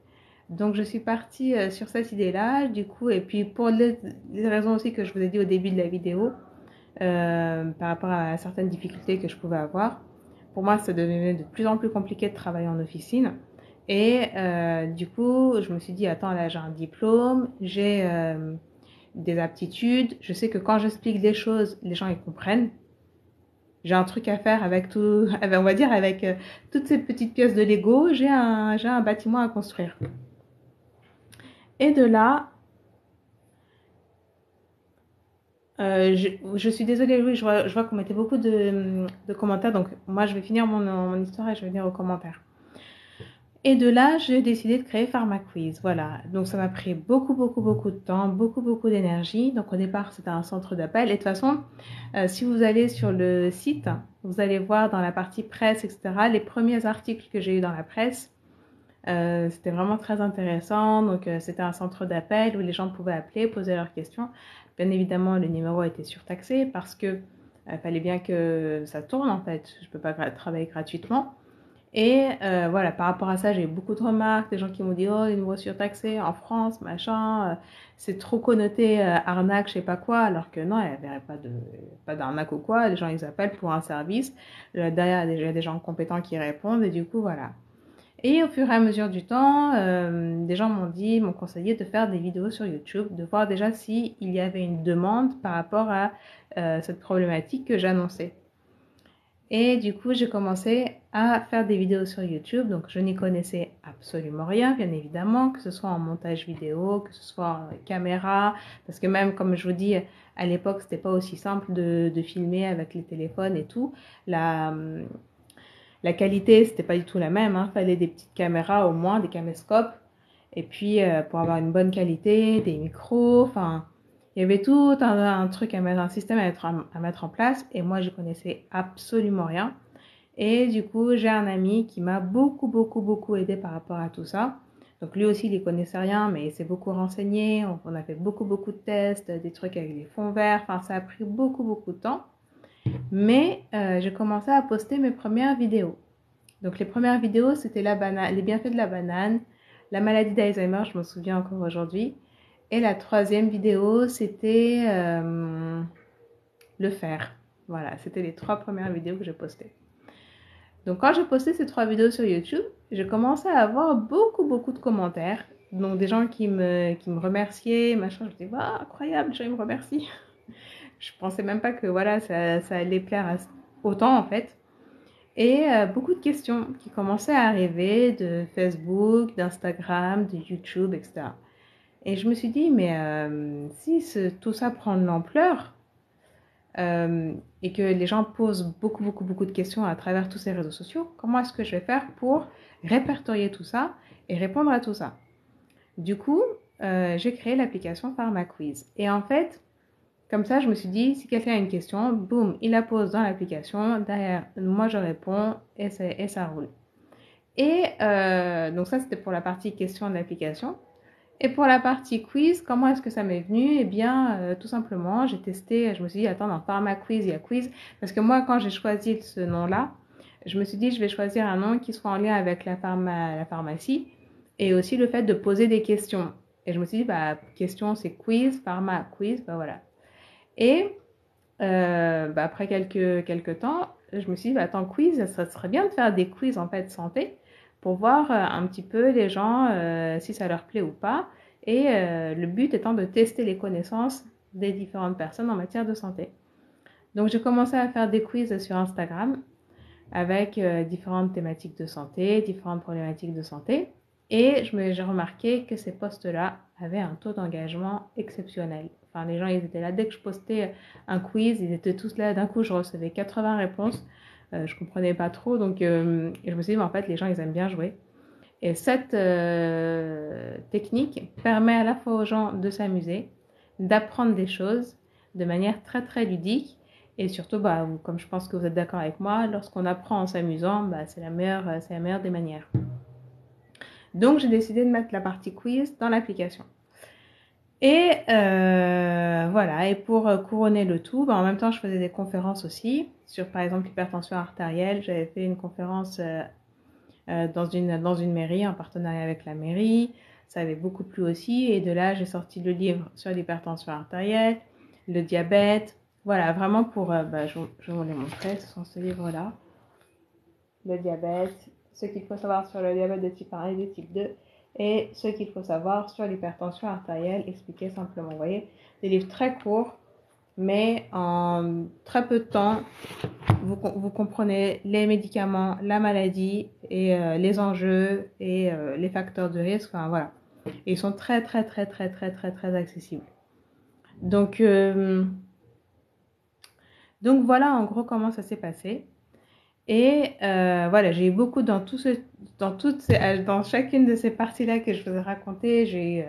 Donc, je suis partie sur cette idée-là, du coup, et puis pour les raisons aussi que je vous ai dit au début de la vidéo, par rapport à certaines difficultés que je pouvais avoir, pour moi, ça devenait de plus en plus compliqué de travailler en officine. Et du coup, je me suis dit, attends, là, j'ai un diplôme, j'ai des aptitudes, je sais que quand j'explique des choses, les gens, ils comprennent. J'ai un truc à faire avec tout, on va dire, avec toutes ces petites pièces de Lego, j'ai un bâtiment à construire. Et de là, je suis désolée, oui, je vois qu'on mettait beaucoup de commentaires, donc moi je vais finir mon histoire et je vais venir aux commentaires. Et de là, j'ai décidé de créer PharmaQuiz, voilà. Donc ça m'a pris beaucoup de temps, beaucoup d'énergie. Donc au départ, c'était un centre d'appel. Et de toute façon, si vous allez sur le site, vous allez voir dans la partie presse, etc., les premiers articles que j'ai eu dans la presse. C'était vraiment très intéressant. Donc, c'était un centre d'appel où les gens pouvaient appeler, poser leurs questions. Bien évidemment, le numéro était surtaxé parce que fallait bien que ça tourne en fait. Je ne peux pas travailler gratuitement. Et voilà, par rapport à ça, j'ai eu beaucoup de remarques, des gens qui m'ont dit oh, les numéros surtaxés en France, machin, c'est trop connoté arnaque, je sais pas quoi, alors que non, il n'y avait pas d'arnaque ou quoi. Les gens ils appellent pour un service. Derrière, il y a des gens compétents qui répondent et du coup, voilà. Et au fur et à mesure du temps, des gens m'ont conseillé de faire des vidéos sur YouTube, de voir déjà s'il y avait une demande par rapport à cette problématique que j'annonçais. Et du coup, j'ai commencé à faire des vidéos sur YouTube. Donc, je n'y connaissais absolument rien, bien évidemment, que ce soit en montage vidéo, que ce soit en caméra. Parce que même, comme je vous dis, à l'époque, c'était pas aussi simple de filmer avec les téléphones et tout. La qualité, c'était pas du tout la même. Il fallait des petites caméras au moins, des caméscopes. Et puis, pour avoir une bonne qualité, des micros. Enfin, il y avait tout un truc à mettre, un système à mettre en place. Et moi, je connaissais absolument rien. Et du coup, j'ai un ami qui m'a beaucoup aidé par rapport à tout ça. Donc lui aussi, il ne connaissait rien, mais il s'est beaucoup renseigné. On a fait beaucoup de tests, des trucs avec les fonds verts. Enfin, ça a pris beaucoup de temps. Mais j'ai commencé à poster mes premières vidéos. Donc les premières vidéos, c'était les bienfaits de la banane, la maladie d'Alzheimer, je m'en souviens encore aujourd'hui. Et la troisième vidéo, c'était le fer. Voilà, c'était les 3 premières vidéos que j'ai postées. Donc quand j'ai posté ces 3 vidéos sur YouTube, j'ai commencé à avoir beaucoup de commentaires. Donc des gens qui me remerciaient, machin. Je me disais, bah, incroyable, les gens ils me remercient. Je pensais même pas que voilà, ça allait plaire autant en fait. Et beaucoup de questions qui commençaient à arriver de Facebook, d'Instagram, de YouTube, etc. Et je me suis dit, mais si tout ça prend de l'ampleur et que les gens posent beaucoup de questions à travers tous ces réseaux sociaux, comment est-ce que je vais faire pour répertorier tout ça et répondre à tout ça? Du coup, j'ai créé l'application PharmaQuiz. Et en fait, comme ça, je me suis dit, si quelqu'un a une question, boum, il la pose dans l'application. Derrière, moi, je réponds et ça roule. Et donc ça, c'était pour la partie question de l'application. Et pour la partie quiz, comment est-ce que ça m'est venu? Eh bien, tout simplement, j'ai testé, je me suis dit, attends, dans PharmaQuiz, il y a quiz. Parce que moi, quand j'ai choisi ce nom-là, je me suis dit, je vais choisir un nom qui soit en lien avec la pharmacie et aussi le fait de poser des questions. Et je me suis dit, bah, question, c'est quiz, PharmaQuiz, bah voilà. Et après quelques temps, je me suis dit, bah, attends, quiz, ça serait bien de faire des quiz en fait santé pour voir un petit peu les gens si ça leur plaît ou pas. Et le but étant de tester les connaissances des différentes personnes en matière de santé. Donc j'ai commencé à faire des quiz sur Instagram. avec différentes thématiques de santé, différentes problématiques de santé. Et j'ai remarqué que ces posts-là avaient un taux d'engagement exceptionnel. Enfin, les gens, ils étaient là. Dès que je postais un quiz, ils étaient tous là. D'un coup, je recevais 80 réponses. Je ne comprenais pas trop. Donc, je me suis dit, mais en fait, les gens, ils aiment bien jouer. Et cette technique permet à la fois aux gens de s'amuser, d'apprendre des choses de manière très, très ludique. Et surtout, bah, comme je pense que vous êtes d'accord avec moi, lorsqu'on apprend en s'amusant, bah, c'est la meilleure des manières. Donc, j'ai décidé de mettre la partie quiz dans l'application. Et voilà, et pour couronner le tout, bah, en même temps, je faisais des conférences aussi sur, par exemple, l'hypertension artérielle. J'avais fait une conférence dans une mairie, en partenariat avec la mairie. Ça avait beaucoup plu aussi. Et de là, j'ai sorti le livre sur l'hypertension artérielle, le diabète. Voilà, vraiment pour... je vais vous les montrer, ce sont ces livres-là. Le diabète, ce qu'il faut savoir sur le diabète de type 1 et de type 2, et ce qu'il faut savoir sur l'hypertension artérielle, expliqué simplement. Vous voyez, des livres très courts, mais en très peu de temps, vous comprenez les médicaments, la maladie et les enjeux et les facteurs de risque. Enfin, voilà. Et ils sont très, très, très, très, très, très, très accessibles. Donc voilà en gros comment ça s'est passé. Et voilà, j'ai eu beaucoup dans chacune de ces parties-là que je vous ai racontées, j'ai eu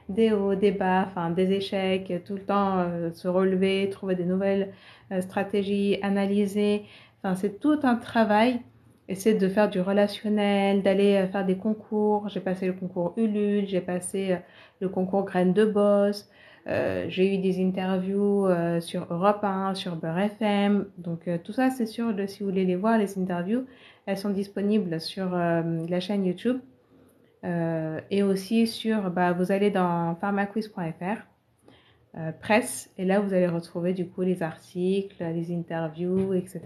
des hauts, des bas, enfin des échecs, tout le temps se relever, trouver des nouvelles stratégies, analyser. Enfin, c'est tout un travail. Essayer de faire du relationnel, d'aller faire des concours. J'ai passé le concours Ulule, j'ai passé le concours Graines de Boss. J'ai eu des interviews sur Europe 1, sur Beurre FM. Donc tout ça, c'est sûr, si vous voulez les voir, les interviews, elles sont disponibles sur la chaîne YouTube. Et aussi sur, vous allez dans pharmaquiz.fr, presse, et là vous allez retrouver du coup les articles, les interviews, etc.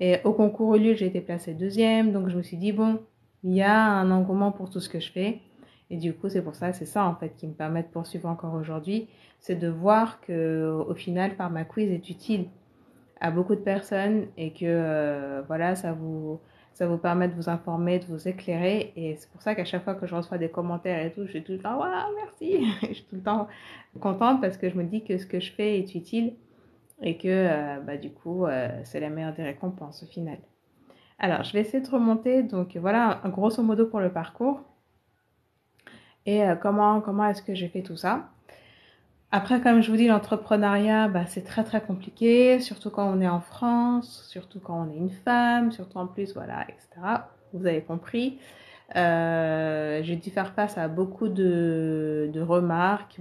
Et au concours Ulule, j'ai été placée deuxième, donc je me suis dit, bon, il y a un engouement pour tout ce que je fais. Et du coup, c'est ça en fait qui me permet de poursuivre encore aujourd'hui, c'est de voir que au final, PharmaQuiz est utile à beaucoup de personnes et que voilà, ça vous permet de vous informer, de vous éclairer. Et c'est pour ça qu'à chaque fois que je reçois des commentaires et tout, je suis tout le temps, waouh, merci. Je suis tout le temps contente parce que je me dis que ce que je fais est utile et que du coup, c'est la meilleure des récompenses au final. Alors, je vais essayer de remonter. Donc voilà, grosso modo pour le parcours. Et comment est-ce que j'ai fait tout ça? Après, comme je vous dis, l'entrepreneuriat, c'est très très compliqué, surtout quand on est en France, surtout quand on est une femme, surtout en plus, voilà, etc. Vous avez compris. J'ai dû faire face à beaucoup de remarques,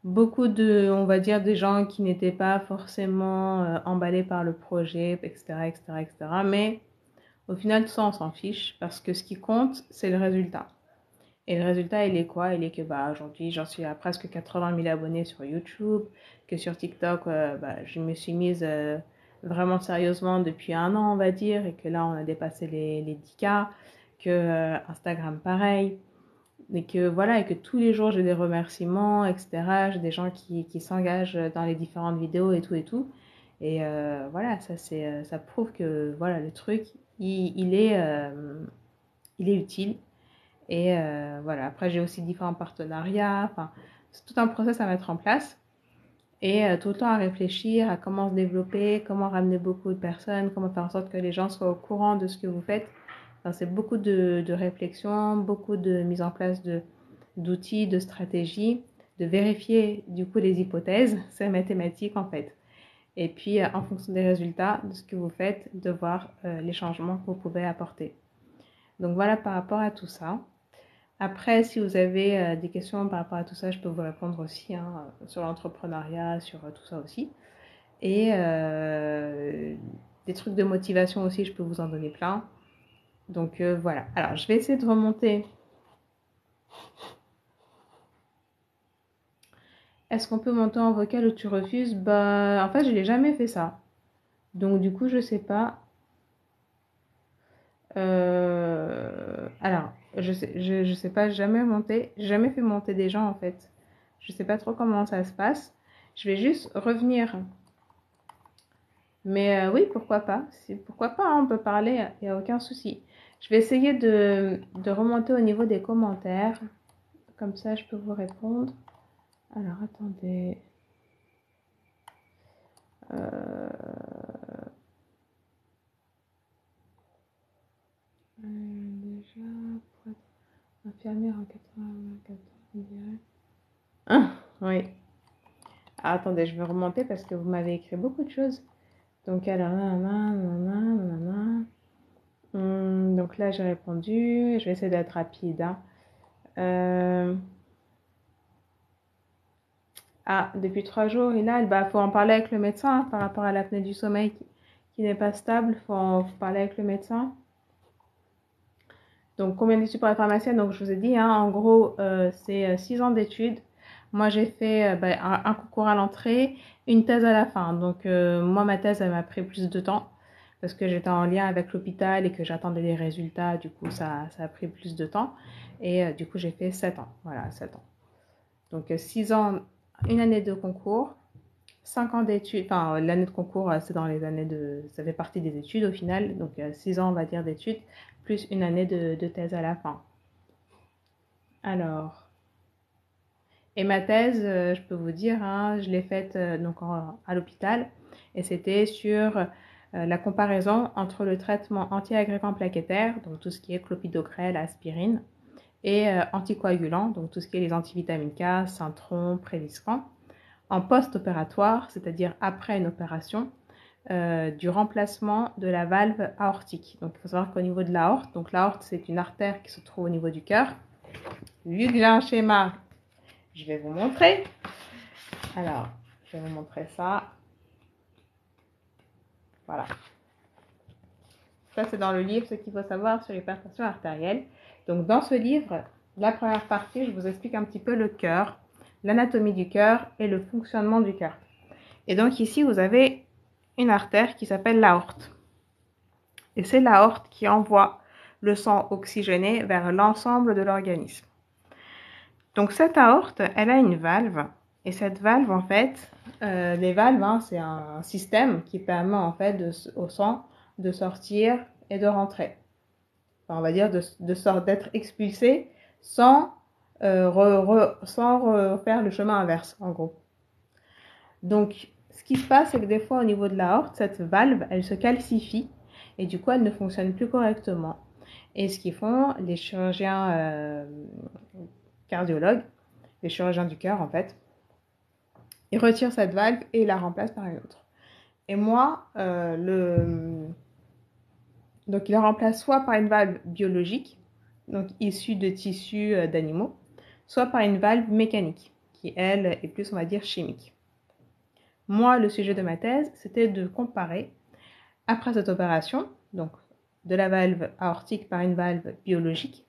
on va dire, des gens qui n'étaient pas forcément emballés par le projet, etc., etc., etc. Mais au final, tout ça, on s'en fiche parce que ce qui compte, c'est le résultat. Et le résultat, il est quoi? Il est que aujourd'hui, j'en suis à presque 80 000 abonnés sur YouTube, que sur TikTok, je me suis mise vraiment sérieusement depuis 1 an, on va dire, et que là, on a dépassé les 10K, que Instagram, pareil. Et que voilà, et que tous les jours j'ai des remerciements, etc. J'ai des gens qui s'engagent dans les différentes vidéos et tout et tout. Et voilà, ça prouve que voilà, le truc, il est utile. Et voilà, après j'ai aussi différents partenariats. Enfin, c'est tout un process à mettre en place. Et tout le temps à réfléchir à comment se développer, comment ramener beaucoup de personnes, comment faire en sorte que les gens soient au courant de ce que vous faites. Enfin, c'est beaucoup de réflexion, beaucoup de mise en place d'outils, de stratégies, de vérifier du coup les hypothèses, c'est mathématique en fait. Et puis en fonction des résultats de ce que vous faites, de voir les changements que vous pouvez apporter. Donc voilà par rapport à tout ça. Après, si vous avez des questions par rapport à tout ça, je peux vous répondre aussi sur l'entrepreneuriat, sur tout ça aussi. Et des trucs de motivation aussi, je peux vous en donner plein. Donc voilà. Alors, je vais essayer de remonter. Est-ce qu'on peut monter en vocal ou tu refuses? En fait, je l'ai jamais fait ça. Donc du coup, je sais pas. Alors, je sais pas, jamais fait monter des gens en fait. Je sais pas trop comment ça se passe. Je vais juste revenir Mais oui, pourquoi pas? Pourquoi pas, hein, on peut parler, il n'y a aucun souci. Je vais essayer de remonter au niveau des commentaires. Comme ça, je peux vous répondre. Alors, attendez. Déjà, pour être infirmière en 94, on dirait. Ah, oui. Ah, attendez, je vais remonter parce que vous m'avez écrit beaucoup de choses. Donc, alors, nanana, nanana, nanana. Donc là, j'ai répondu. Je vais essayer d'être rapide, hein. Ah, depuis 3 jours, il bah, faut en parler avec le médecin, hein, par rapport à l'apnée du sommeil qui n'est pas stable. Faut parler avec le médecin. Donc, combien d'études pour la pharmacienne? Donc, je vous ai dit, hein, en gros, c'est 6 ans d'études. Moi, j'ai fait bah, un concours à l'entrée, une thèse à la fin. Donc, moi, ma thèse, elle m'a pris plus de temps parce que j'étais en lien avec l'hôpital et que j'attendais les résultats. Du coup, ça a pris plus de temps. Et du coup, j'ai fait 7 ans. Voilà, 7 ans. Donc, 6 ans, une année de concours, 5 ans d'études. Enfin, l'année de concours, c'est dans les années de... Ça fait partie des études au final. Donc, 6 ans, on va dire, d'études, plus une année de thèse à la fin. Alors, et ma thèse, je peux vous dire, hein, je l'ai faite donc à l'hôpital et c'était sur la comparaison entre le traitement anti-agrégant plaquettaire, donc tout ce qui est clopidogrel, aspirine, et anticoagulant, donc tout ce qui est les antivitamines K, Cintron, Préviscan, en post-opératoire, c'est-à-dire après une opération, du remplacement de la valve aortique. Donc il faut savoir qu'au niveau de l'aorte, donc l'aorte c'est une artère qui se trouve au niveau du cœur. Vu que j'ai un schéma, je vais vous montrer. Alors, je vais vous montrer ça. Voilà. Ça, c'est dans le livre Ce qu'il faut savoir sur l'hypertension artérielle. Donc, dans ce livre, la première partie, je vous explique un petit peu le cœur, l'anatomie du cœur et le fonctionnement du cœur. Et donc, ici, vous avez une artère qui s'appelle l'aorte. Et c'est l'aorte qui envoie le sang oxygéné vers l'ensemble de l'organisme. Donc, cette aorte, elle a une valve. Et cette valve, en fait, les valves, hein, c'est un système qui permet, en fait, au sang de sortir et de rentrer. Enfin, on va dire d'être expulsé sans, sans refaire le chemin inverse, en gros. Donc, ce qui se passe, c'est que des fois, au niveau de l'aorte, cette valve, elle se calcifie et du coup, elle ne fonctionne plus correctement. Et ce qu'ils font, les chirurgiens cardiologues, les chirurgiens du cœur, en fait, ils retirent cette valve et la remplacent par une autre. Et moi, donc il la remplace soit par une valve biologique, donc issue de tissus d'animaux, soit par une valve mécanique, qui elle est plus, on va dire, chimique. Moi, le sujet de ma thèse, c'était de comparer, après cette opération, donc de la valve aortique par une valve biologique,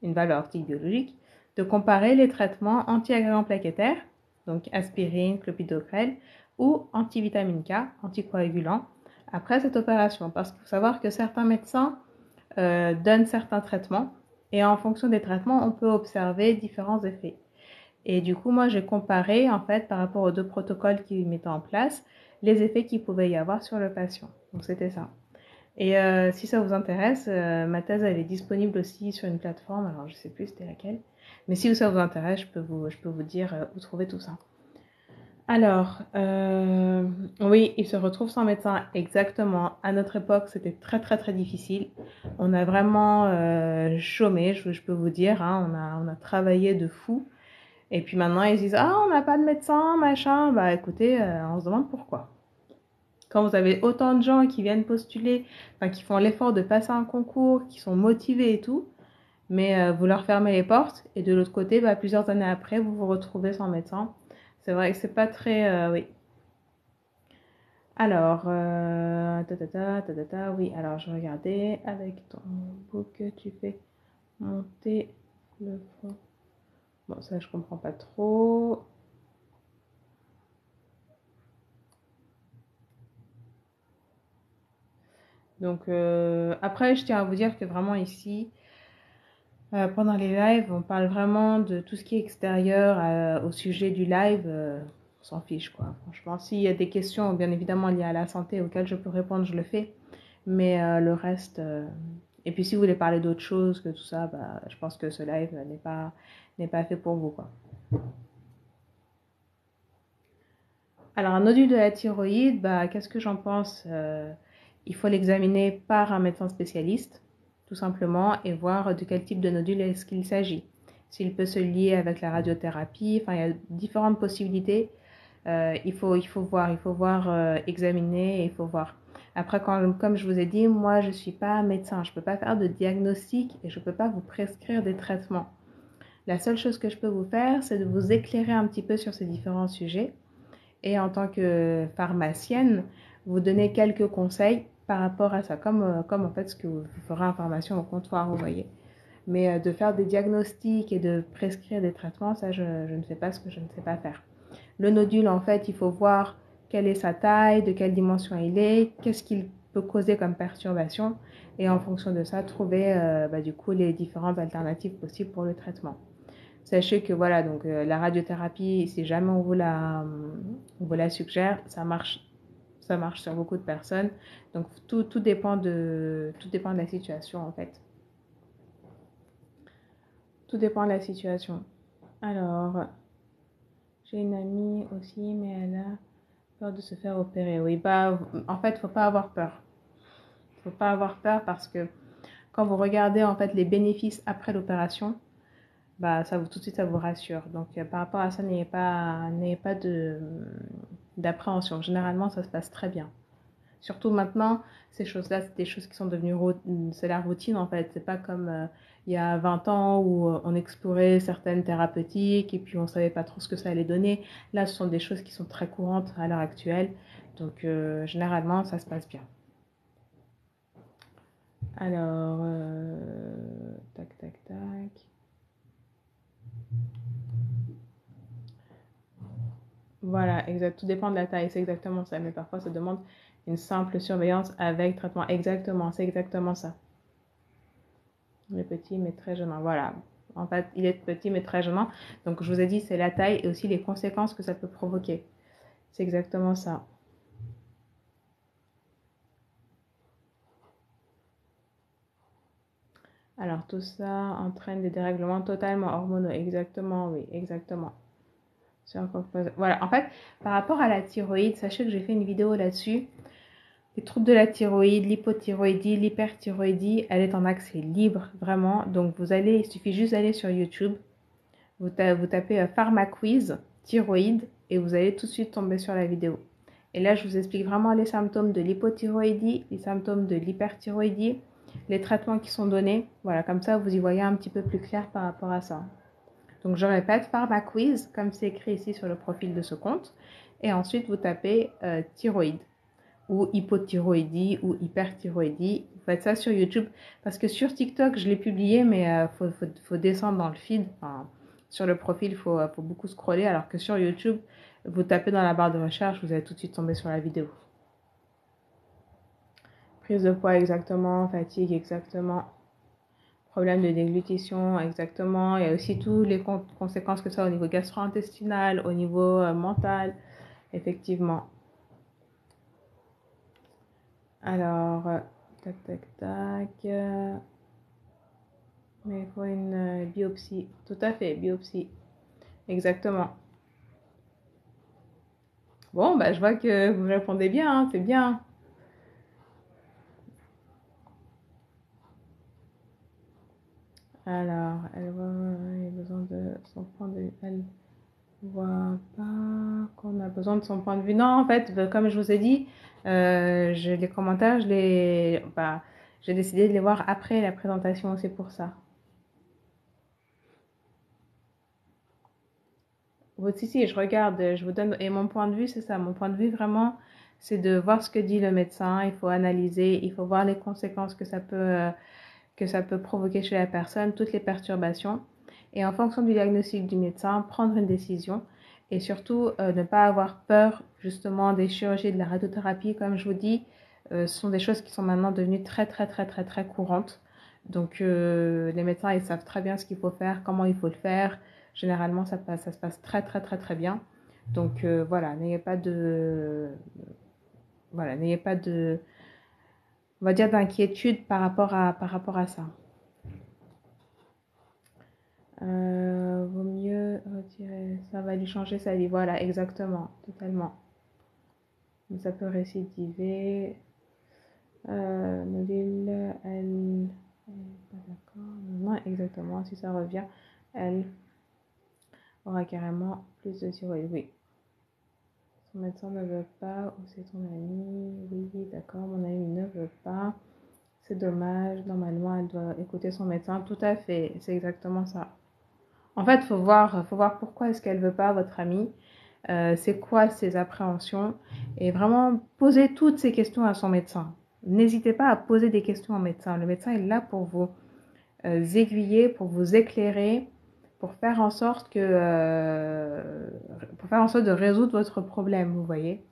une valve aortique biologique, de comparer les traitements anti-agrégants plaquettaires, donc aspirine, clopidogrel, ou antivitamine K, anticoagulant, après cette opération. Parce qu'il faut savoir que certains médecins donnent certains traitements, et en fonction des traitements, on peut observer différents effets. Et du coup, moi, j'ai comparé, en fait, par rapport aux 2 protocoles qu'ils mettaient en place, les effets qu'il pouvait y avoir sur le patient. Donc, c'était ça. Et si ça vous intéresse, ma thèse, elle est disponible aussi sur une plateforme. Alors, je sais plus c'était laquelle. Mais si ça vous intéresse, je peux vous dire où trouver tout ça. Alors, oui, il se retrouve sans médecin, exactement. À notre époque, c'était très, très, très difficile. On a vraiment chômé, je peux vous dire, hein. On a travaillé de fou. Et puis maintenant, ils disent, ah, on n'a pas de médecin, machin. Bah écoutez, on se demande pourquoi. Quand vous avez autant de gens qui viennent postuler, enfin, qui font l'effort de passer un concours, qui sont motivés et tout, mais vous leur fermez les portes, et de l'autre côté, bah, plusieurs années après, vous vous retrouvez sans médecin. C'est vrai que c'est pas très... oui. Alors, oui, alors je regardais, avec ton book, tu fais monter le fond. Bon, ça, je comprends pas trop. Donc, après, je tiens à vous dire que vraiment ici, pendant les lives, on parle vraiment de tout ce qui est extérieur au sujet du live. s'en fiche, quoi. Franchement, s'il y a des questions, bien évidemment, liées à la santé auxquelles je peux répondre, je le fais. Mais le reste... Et puis, si vous voulez parler d'autre chose que tout ça, bah, je pense que ce live n'est pas fait pour vous, quoi. Alors, un nodule de la thyroïde, bah, qu'est-ce que j'en pense? Il faut l'examiner par un médecin spécialiste, tout simplement, et voir de quel type de nodule est-ce qu'il s'agit. S'il peut se lier avec la radiothérapie, enfin, il y a différentes possibilités. Il faut voir, examiner, il faut voir. Après, comme je vous ai dit, moi, je ne suis pas médecin, je ne peux pas faire de diagnostic et je ne peux pas vous prescrire des traitements. La seule chose que je peux vous faire, c'est de vous éclairer un petit peu sur ces différents sujets et en tant que pharmacienne, vous donner quelques conseils par rapport à ça, comme en fait ce que vous ferez en formation au comptoir, vous voyez. Mais de faire des diagnostics et de prescrire des traitements, ça, je ne sais pas ce que je ne sais pas faire. Le nodule, en fait, il faut voir quelle est sa taille, de quelle dimension il est, qu'est-ce qu'il peut causer comme perturbation, et en fonction de ça, trouver du coup les différentes alternatives possibles pour le traitement. Sachez que voilà, donc la radiothérapie, si jamais on vous la suggère, ça marche sur beaucoup de personnes. Donc tout dépend tout dépend de la situation en fait. Tout dépend de la situation. Alors, j'ai une amie aussi, mais elle a peur de se faire opérer. Oui, bah, en fait, faut pas avoir peur. Faut pas avoir peur parce que quand vous regardez en fait les bénéfices après l'opération, bah, tout de suite, ça vous rassure. Donc, par rapport à ça, n'ayez pas d'appréhension. Généralement, ça se passe très bien. Surtout maintenant, ces choses-là, c'est des choses qui sont devenues, c'est la routine en fait. C'est pas comme il y a 20 ans où on explorait certaines thérapeutiques et puis on savait pas trop ce que ça allait donner. Là, ce sont des choses qui sont très courantes à l'heure actuelle. Donc, généralement, ça se passe bien. Alors, tac, tac, tac. Voilà, exact. Tout dépend de la taille, c'est exactement ça. Mais parfois, ça demande une simple surveillance avec traitement. Exactement, c'est exactement ça. Il est petit mais très gênant. Voilà. En fait, il est petit mais très gênant. Donc, je vous ai dit, c'est la taille et aussi les conséquences que ça peut provoquer. C'est exactement ça. Alors, tout ça entraîne des dérèglements totalement hormonaux. Exactement, oui, exactement. Voilà, en fait, par rapport à la thyroïde, sachez que j'ai fait une vidéo là-dessus. Les troubles de la thyroïde, l'hypothyroïdie, l'hyperthyroïdie, elle est en accès libre, vraiment. Donc, il suffit juste d'aller sur YouTube. Vous tapez PharmaQuiz, thyroïde, et vous allez tout de suite tomber sur la vidéo. Et là, je vous explique vraiment les symptômes de l'hypothyroïdie, les symptômes de l'hyperthyroïdie, les traitements qui sont donnés. Voilà, comme ça, vous y voyez un petit peu plus clair par rapport à ça. Donc, je répète, PharmaQuiz, comme c'est écrit ici sur le profil de ce compte. Et ensuite, vous tapez thyroïde ou hypothyroïdie ou hyperthyroïdie. Vous faites ça sur YouTube parce que sur TikTok, je l'ai publié, mais faut descendre dans le feed. Enfin, sur le profil, il faut beaucoup scroller, alors que sur YouTube, vous tapez dans la barre de recherche, vous allez tout de suite tomber sur la vidéo. Prise de poids, exactement. Fatigue, exactement. Problème de déglutition, exactement. Il y a aussi toutes les conséquences que ça a au niveau gastro-intestinal, au niveau mental, effectivement. Alors, tac, tac, tac. Mais il faut une biopsie. Tout à fait, biopsie. Exactement. Bon, bah, je vois que vous répondez bien, hein, c'est bien. Alors, elle a besoin de son point de vue. Elle voit pas qu'on a besoin de son point de vue. Non, en fait, comme je vous ai dit, les commentaires, j'ai décidé de les voir après la présentation, c'est pour ça. Si, je regarde, je vous donne. Et mon point de vue, c'est ça. Mon point de vue, vraiment, c'est de voir ce que dit le médecin. Il faut analyser, il faut voir les conséquences que ça peut provoquer chez la personne, toutes les perturbations. Et en fonction du diagnostic du médecin, prendre une décision. Et surtout, ne pas avoir peur, justement, des chirurgies, de la radiothérapie. Comme je vous dis, ce sont des choses qui sont maintenant devenues très, très, très, très, très courantes. Donc, les médecins, ils savent très bien ce qu'il faut faire, comment il faut le faire. Généralement, ça se passe très, très, très, très bien. Donc voilà, n'ayez pas de, on va dire, d'inquiétude par rapport à ça. Vaut mieux retirer, ça va lui changer sa vie. Voilà, exactement, totalement. Mais ça peut récidiver. Nabil, elle est pas d'accord. Non, exactement, si ça revient, elle aura carrément plus de thyroïde. Oui. Son médecin ne veut pas, ou c'est ton ami. Oui, d'accord, mon ami ne veut pas. C'est dommage, normalement, elle doit écouter son médecin. Tout à fait, c'est exactement ça. En fait, faut voir pourquoi est-ce qu'elle veut pas, votre amie. C'est quoi ses appréhensions et vraiment poser toutes ces questions à son médecin. N'hésitez pas à poser des questions au médecin. Le médecin est là pour vous aiguiller, pour vous éclairer, pour faire en sorte de résoudre votre problème, vous voyez.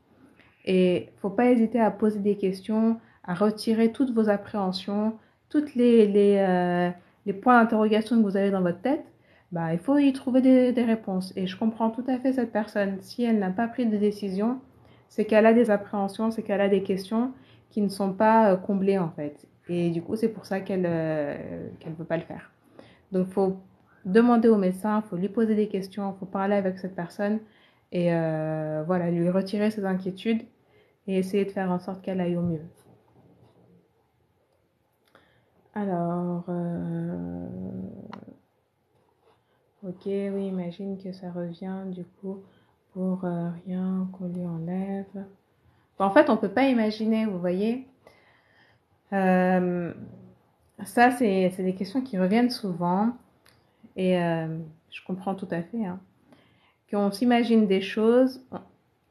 Et faut pas hésiter à poser des questions, à retirer toutes vos appréhensions, toutes les points d'interrogation que vous avez dans votre tête. Bah, il faut y trouver des réponses. Et je comprends tout à fait cette personne. Si elle n'a pas pris de décision, c'est qu'elle a des appréhensions, c'est qu'elle a des questions qui ne sont pas comblées en fait. Et du coup, c'est pour ça qu'elle ne peut pas le faire. Donc, il faut demander au médecin, il faut lui poser des questions, il faut parler avec cette personne et voilà, lui retirer ses inquiétudes et essayer de faire en sorte qu'elle aille au mieux. Alors, ok, oui, imagine que ça revient du coup pour rien qu'on lui enlève. Bon, en fait, on ne peut pas imaginer, vous voyez. Euh, Ça, c'est des questions qui reviennent souvent et je comprends tout à fait. Hein, qu'on s'imagine des choses,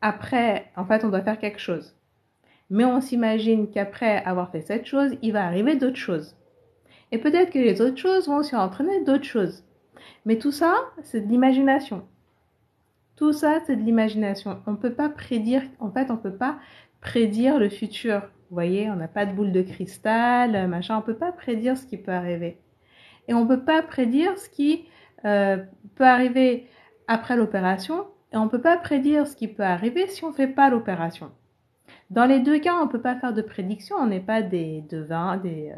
après, en fait, on doit faire quelque chose. Mais on s'imagine qu'après avoir fait cette chose, il va arriver d'autres choses. Et peut-être que les autres choses vont aussi entraîner d'autres choses. Mais tout ça, c'est de l'imagination. Tout ça, c'est de l'imagination. On peut pas prédire, en fait, on peut pas prédire le futur. Vous voyez, on n'a pas de boule de cristal, machin. On peut pas prédire ce qui peut arriver. Et on peut pas prédire ce qui peut arriver après l'opération. Et on peut pas prédire ce qui peut arriver si on fait pas l'opération. Dans les deux cas, on ne peut pas faire de prédiction, on n'est pas des devins, des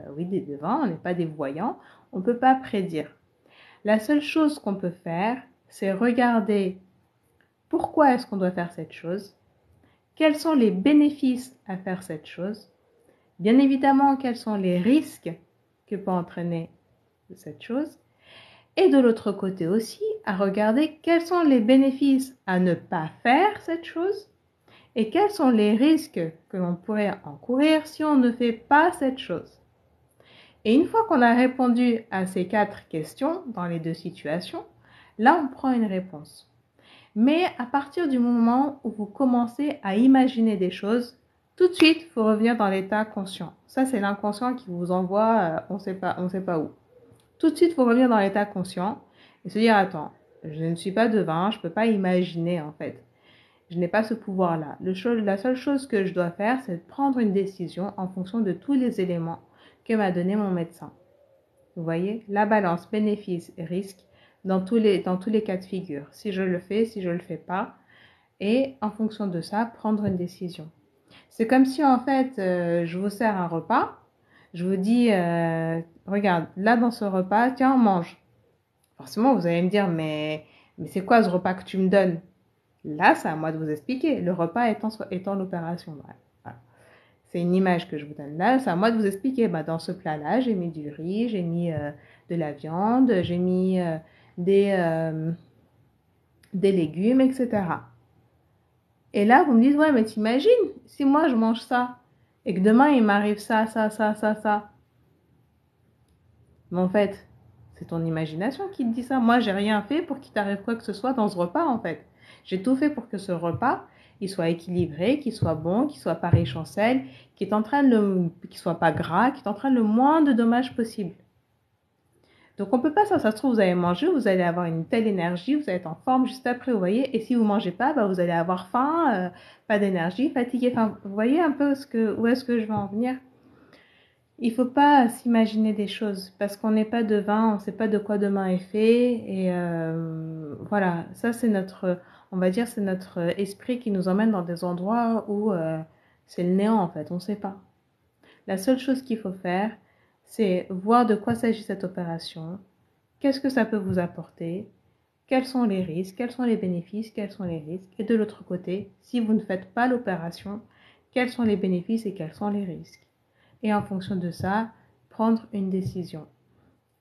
devins, on n'est pas des voyants, on ne peut pas prédire. La seule chose qu'on peut faire, c'est regarder pourquoi est-ce qu'on doit faire cette chose, quels sont les bénéfices à faire cette chose, bien évidemment quels sont les risques que peut entraîner cette chose, et de l'autre côté aussi, à regarder quels sont les bénéfices à ne pas faire cette chose, et quels sont les risques que l'on pourrait encourir si on ne fait pas cette chose. Et une fois qu'on a répondu à ces 4 questions dans les deux situations, là on prend une réponse. Mais à partir du moment où vous commencez à imaginer des choses, tout de suite, il faut revenir dans l'état conscient. Ça, c'est l'inconscient qui vous envoie, on sait pas où. Tout de suite, il faut revenir dans l'état conscient et se dire, attends, je ne suis pas devin, je ne peux pas imaginer en fait. Je n'ai pas ce pouvoir-là. La seule chose que je dois faire, c'est de prendre une décision en fonction de tous les éléments que m'a donné mon médecin. Vous voyez, la balance bénéfice-risque dans tous les cas de figure. Si je le fais, si je ne le fais pas. Et en fonction de ça, prendre une décision. C'est comme si en fait, je vous sers un repas. Je vous dis, regarde, là dans ce repas, tiens, on mange. Forcément, vous allez me dire, mais c'est quoi ce repas que tu me donnes? Là, c'est à moi de vous expliquer. Le repas étant l'opération. Voilà. C'est une image que je vous donne là. C'est à moi de vous expliquer. Bah, dans ce plat-là, j'ai mis du riz, j'ai mis de la viande, j'ai mis des, euh, des légumes, etc. Et là, vous me dites, ouais, mais t'imagines, si moi je mange ça et que demain il m'arrive ça, ça, ça, ça, ça. Mais en fait, c'est ton imagination qui te dit ça. Moi, j'ai rien fait pour qu'il t'arrive quoi que ce soit dans ce repas, en fait. J'ai tout fait pour que ce repas, il soit équilibré, qu'il soit bon, qu'il soit pas riche en sel, qu'il soit pas gras, qu'il t'entraîne le moins de dommages possible. Donc on peut pas, ça se trouve, vous allez manger, vous allez avoir une telle énergie, vous allez être en forme juste après, vous voyez. Et si vous mangez pas, bah, vous allez avoir faim, pas d'énergie, fatigué. Enfin, vous voyez un peu où est-ce que je veux en venir. Il faut pas s'imaginer des choses parce qu'on n'est pas devin, on ne sait pas de quoi demain est fait et voilà, ça c'est notre, on va dire, c'est notre esprit qui nous emmène dans des endroits où c'est le néant en fait, on ne sait pas. La seule chose qu'il faut faire, c'est voir de quoi s'agit cette opération, qu'est-ce que ça peut vous apporter, quels sont les risques, quels sont les bénéfices, quels sont les risques. Et de l'autre côté, si vous ne faites pas l'opération, quels sont les bénéfices et quels sont les risques. Et en fonction de ça, prendre une décision.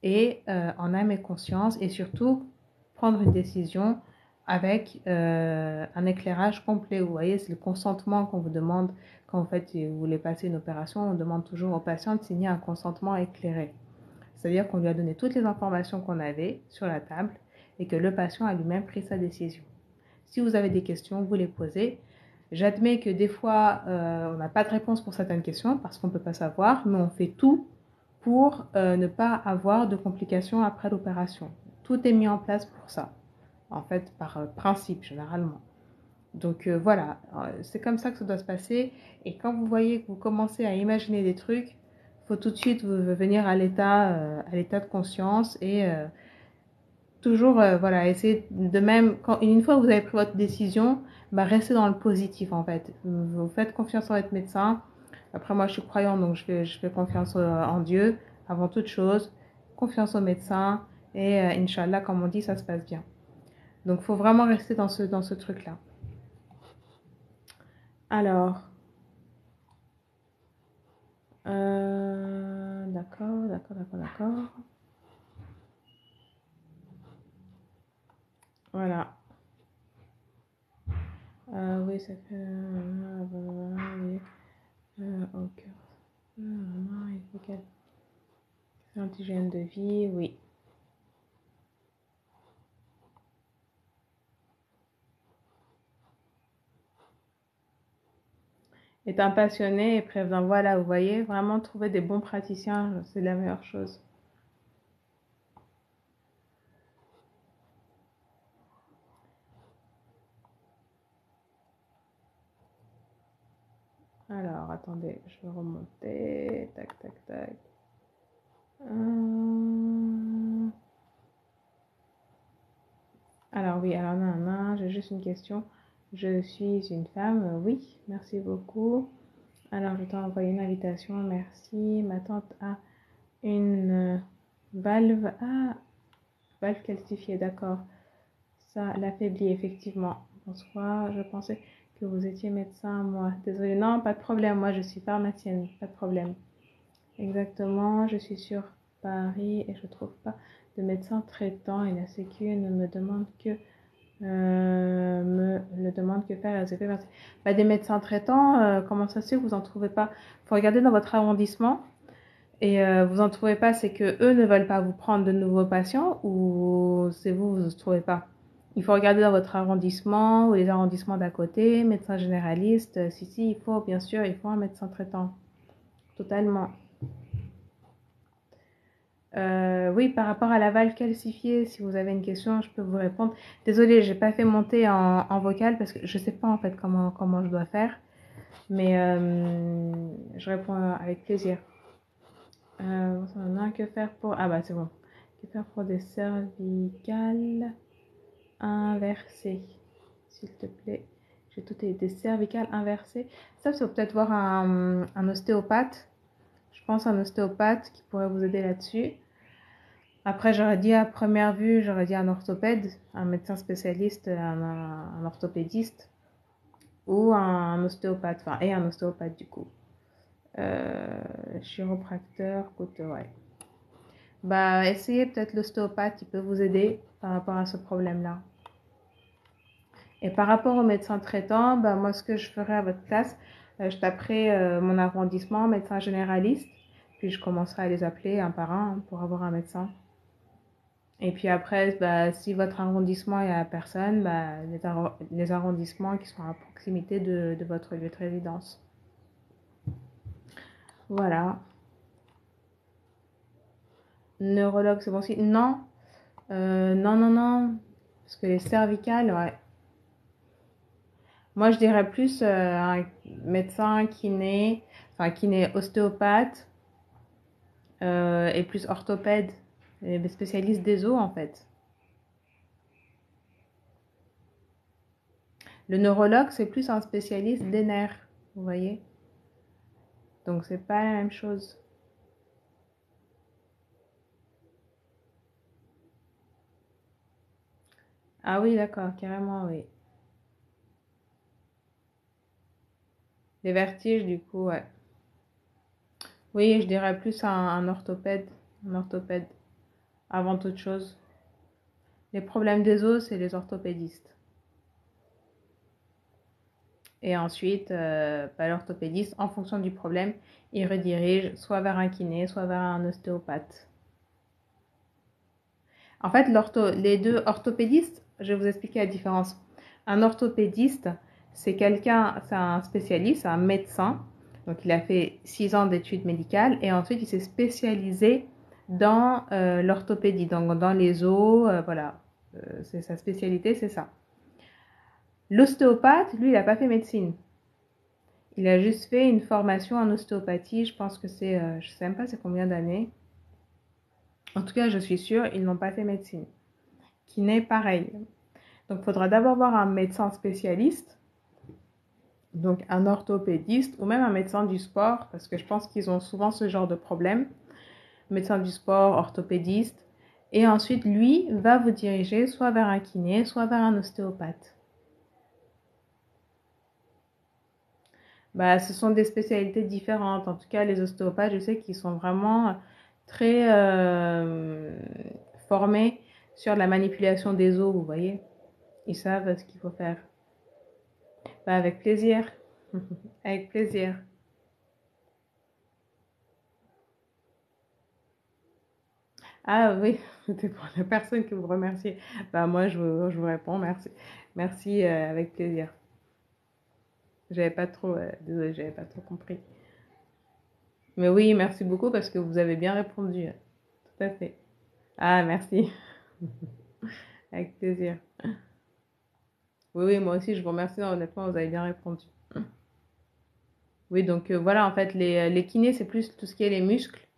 Et en âme et conscience, et surtout prendre une décision avec un éclairage complet. Vous voyez, c'est le consentement qu'on vous demande quand vous voulez passer une opération. On demande toujours au patient de signer un consentement éclairé. C'est-à-dire qu'on lui a donné toutes les informations qu'on avait sur la table et que le patient a lui-même pris sa décision. Si vous avez des questions, vous les posez. J'admets que des fois, on n'a pas de réponse pour certaines questions parce qu'on ne peut pas savoir, mais on fait tout pour ne pas avoir de complications après l'opération. Tout est mis en place pour ça, en fait, par principe, généralement. Donc voilà, c'est comme ça que ça doit se passer. Et quand vous voyez que vous commencez à imaginer des trucs, il faut tout de suite venir à l'état de conscience et toujours voilà, essayer de même, une fois que vous avez pris votre décision, bah, restez dans le positif en fait. Vous faites confiance en votre médecin. Après moi je suis croyante donc je fais confiance en Dieu avant toute chose. Confiance au médecin et Inch'Allah comme on dit ça se passe bien. Donc il faut vraiment rester dans ce truc-là. Alors, d'accord. Voilà. Oui, ça fait... oui. Ok. Il faut qu'elle... Antigène de vie, oui. Est un passionné et prévenant. Voilà, vous voyez, vraiment trouver des bons praticiens, c'est la meilleure chose. Alors, attendez, je vais remonter. Tac, tac, tac. Alors oui, alors non, j'ai juste une question. Je suis une femme, oui, merci beaucoup. Alors, je t'ai envoyé une invitation, merci. Ma tante a une valve, valve calcifiée, d'accord. Ça l'affaiblit effectivement. Bonsoir, je pensais que vous étiez médecin, moi. Désolée, non, pas de problème, moi je suis pharmacienne, pas de problème. Exactement, je suis sur Paris et je trouve pas de médecin traitant et la Sécu ne me demande que faire la CP. Bah, des médecins traitants, comment ça se fait que vous en trouvez pas? Faut regarder dans votre arrondissement et vous en trouvez pas, c'est que eux ne veulent pas vous prendre de nouveaux patients ou c'est vous ne trouvez pas? Il faut regarder dans votre arrondissement ou les arrondissements d'à côté, médecin généraliste. Si, il faut, bien sûr, il faut un médecin traitant. Totalement. Oui, par rapport à la valve calcifiée, si vous avez une question, je peux vous répondre. Désolée, j'ai pas fait monter en vocal parce que je sais pas en fait comment je dois faire, mais je réponds avec plaisir. Que faire pour... Ah bah c'est bon. Que faire pour des cervicales inversées, s'il te plaît. J'ai toutes des cervicales inversées. Ça, faut peut-être voir un ostéopathe. Je pense un ostéopathe qui pourrait vous aider là-dessus. Après, j'aurais dit à première vue, j'aurais dit un orthopède, un médecin spécialiste, un orthopédiste ou un ostéopathe, enfin, et un ostéopathe du coup. Chiropracteur, écoute, ouais. Bah, essayez peut-être l'ostéopathe, il peut vous aider par rapport à ce problème-là. Et par rapport au médecin traitant, bah, moi, ce que je ferais à votre place, je taperais mon arrondissement, médecin généraliste, puis je commencerai à les appeler un par un pour avoir un médecin. Et puis après, bah, si votre arrondissement il n'y a personne, bah, les arrondissements qui sont à proximité de votre lieu de résidence. Voilà. Neurologue, c'est bon aussi? Non. Non. Parce que les cervicales, ouais. Moi, je dirais plus un médecin kiné, enfin kiné ostéopathe et plus orthopède, et spécialiste des os en fait. Le neurologue, c'est plus un spécialiste des nerfs, vous voyez. Donc, c'est pas la même chose. Ah oui, d'accord, carrément, oui. Les vertiges, du coup, ouais. Oui, je dirais plus un orthopède. Un orthopède, avant toute chose. Les problèmes des os, c'est les orthopédistes. Et ensuite, l'orthopédiste, en fonction du problème, il redirige soit vers un kiné, soit vers un ostéopathe. En fait, les deux orthopédistes, je vais vous expliquer la différence. Un orthopédiste, c'est quelqu'un, c'est un spécialiste, un médecin. Donc, il a fait 6 ans d'études médicales et ensuite, il s'est spécialisé dans l'orthopédie, donc dans les os, voilà. C'est sa spécialité, c'est ça. L'ostéopathe, lui, il n'a pas fait médecine. Il a juste fait une formation en ostéopathie. Je pense que c'est, je ne sais même pas c'est combien d'années. En tout cas, je suis sûre, ils n'ont pas fait médecine. Qui n'est pareil. Donc, il faudra d'abord voir un médecin spécialiste, donc un orthopédiste ou même un médecin du sport, parce que je pense qu'ils ont souvent ce genre de problème. Médecin du sport, orthopédiste. Et ensuite, lui va vous diriger soit vers un kiné, soit vers un ostéopathe. Bah, ce sont des spécialités différentes. En tout cas, les ostéopathes, je sais qu'ils sont vraiment très formés sur la manipulation des os, vous voyez. Ils savent ce qu'il faut faire. Bah, avec plaisir. Avec plaisir. Ah oui, c'était pour la personne que vous remerciez. Bah, moi, je vous réponds merci. Merci, avec plaisir. J'avais pas trop, désolée, j'avais pas trop compris. Mais oui, merci beaucoup parce que vous avez bien répondu. Tout à fait. Ah, merci. Avec plaisir. Oui, oui, moi aussi, je vous remercie. Non, honnêtement, vous avez bien répondu. Oui, donc voilà, en fait, les kinés, c'est plus tout ce qui est les muscles.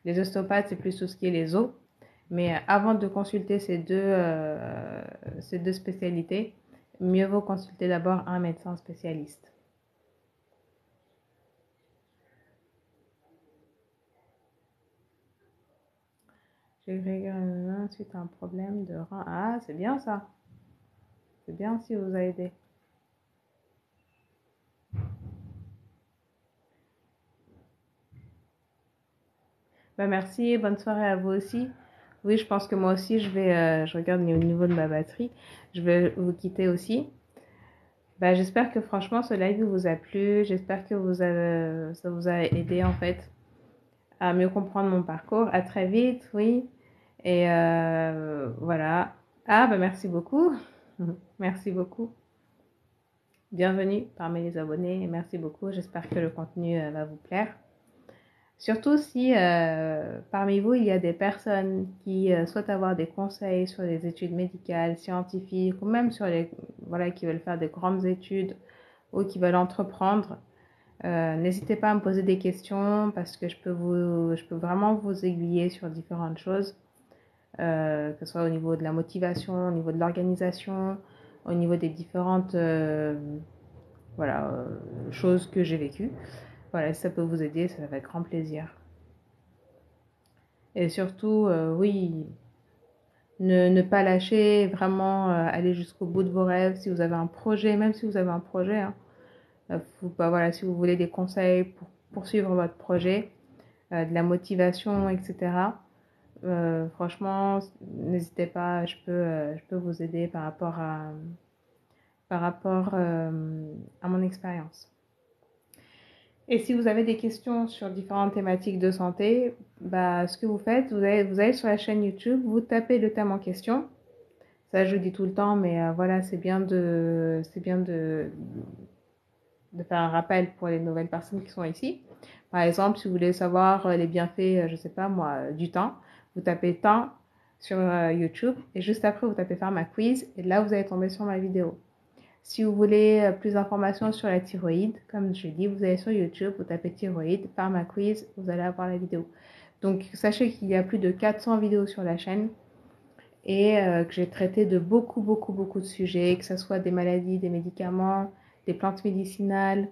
Les ostéopathes, c'est plus tout ce qui est les os. Mais avant de consulter ces deux spécialités, mieux vaut consulter d'abord un médecin spécialiste. J'ai régulièrement suite à un problème de rein. Ah, c'est bien ça. C'est bien si vous a aidé. Bah, merci, bonne soirée à vous aussi. Oui, je pense que moi aussi, je regarde au niveau de ma batterie. Je vais vous quitter aussi. Bah, j'espère que franchement, ce live vous a plu. J'espère que ça vous a aidé en fait à mieux comprendre mon parcours. À très vite, oui. Et voilà. Ah, bah merci beaucoup. Merci beaucoup. Bienvenue parmi les abonnés. Merci beaucoup. J'espère que le contenu va vous plaire. Surtout si parmi vous, il y a des personnes qui souhaitent avoir des conseils sur les études médicales, scientifiques, ou même sur voilà, qui veulent faire des grandes études ou qui veulent entreprendre. N'hésitez pas à me poser des questions parce que je peux vraiment vous aiguiller sur différentes choses, que ce soit au niveau de la motivation, au niveau de l'organisation, au niveau des différentes voilà, choses que j'ai vécues. Voilà, si ça peut vous aider, ça va être grand plaisir. Et surtout, oui, ne pas lâcher, vraiment aller jusqu'au bout de vos rêves. Si vous avez un projet, même si vous avez un projet, hein, bah, voilà, si vous voulez des conseils pour poursuivre votre projet, de la motivation, etc. Franchement, n'hésitez pas, je peux vous aider par rapport à mon expérience. Et si vous avez des questions sur différentes thématiques de santé, bah, ce que vous faites, vous allez sur la chaîne YouTube, vous tapez le thème en question. Ça, je le dis tout le temps, mais voilà, c'est bien de faire un rappel pour les nouvelles personnes qui sont ici. Par exemple, si vous voulez savoir les bienfaits, je sais pas moi, du thym, vous tapez thym sur YouTube et juste après, vous tapez faire ma quiz et là, vous allez tomber sur ma vidéo. Si vous voulez plus d'informations sur la thyroïde, comme je dis, vous allez sur YouTube, vous tapez thyroïde, Pharma Quiz, vous allez avoir la vidéo. Donc, sachez qu'il y a plus de 400 vidéos sur la chaîne et que j'ai traité de beaucoup de sujets, que ce soit des maladies, des médicaments, des plantes médicinales,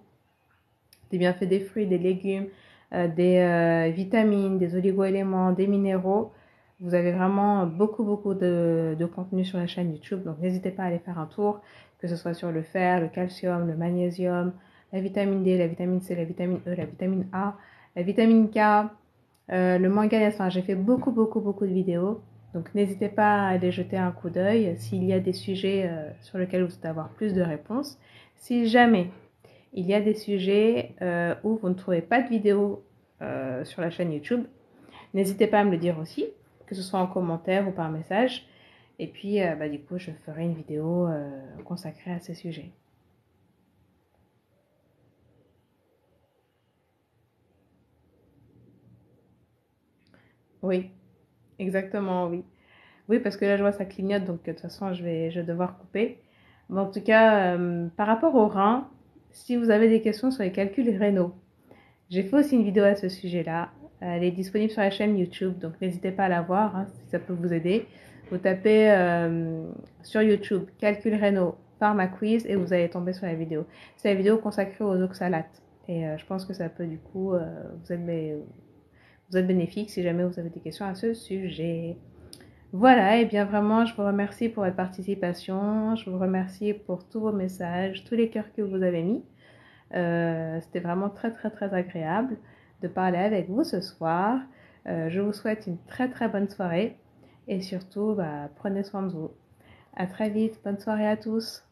des bienfaits des fruits, des légumes, des vitamines, des oligo-éléments, des minéraux. Vous avez vraiment beaucoup de contenu sur la chaîne YouTube, donc n'hésitez pas à aller faire un tour, que ce soit sur le fer, le calcium, le magnésium, la vitamine D, la vitamine C, la vitamine E, la vitamine A, la vitamine K, le manganèse. Enfin, j'ai fait beaucoup de vidéos, donc n'hésitez pas à aller jeter un coup d'œil s'il y a des sujets sur lesquels vous souhaitez avoir plus de réponses. Si jamais il y a des sujets où vous ne trouvez pas de vidéos sur la chaîne YouTube, n'hésitez pas à me le dire aussi, que ce soit en commentaire ou par message. Et puis, du coup, je ferai une vidéo consacrée à ces sujets. Oui, exactement, oui. Oui, parce que là, je vois ça clignote, donc de toute façon, je vais devoir couper. Mais en tout cas, par rapport aux reins, si vous avez des questions sur les calculs rénaux, j'ai fait aussi une vidéo à ce sujet-là. Elle est disponible sur la chaîne YouTube, donc n'hésitez pas à la voir hein, si ça peut vous aider. Vous tapez sur YouTube calcul rénaux Pharma Quiz et vous allez tomber sur la vidéo. C'est la vidéo consacrée aux oxalates. Et je pense que ça peut du coup vous être bénéfique si jamais vous avez des questions à ce sujet. Voilà, et bien vraiment, je vous remercie pour votre participation. Je vous remercie pour tous vos messages, tous les cœurs que vous avez mis. C'était vraiment très agréable de parler avec vous ce soir. Je vous souhaite une très bonne soirée et surtout, prenez soin de vous. À très vite, bonne soirée à tous.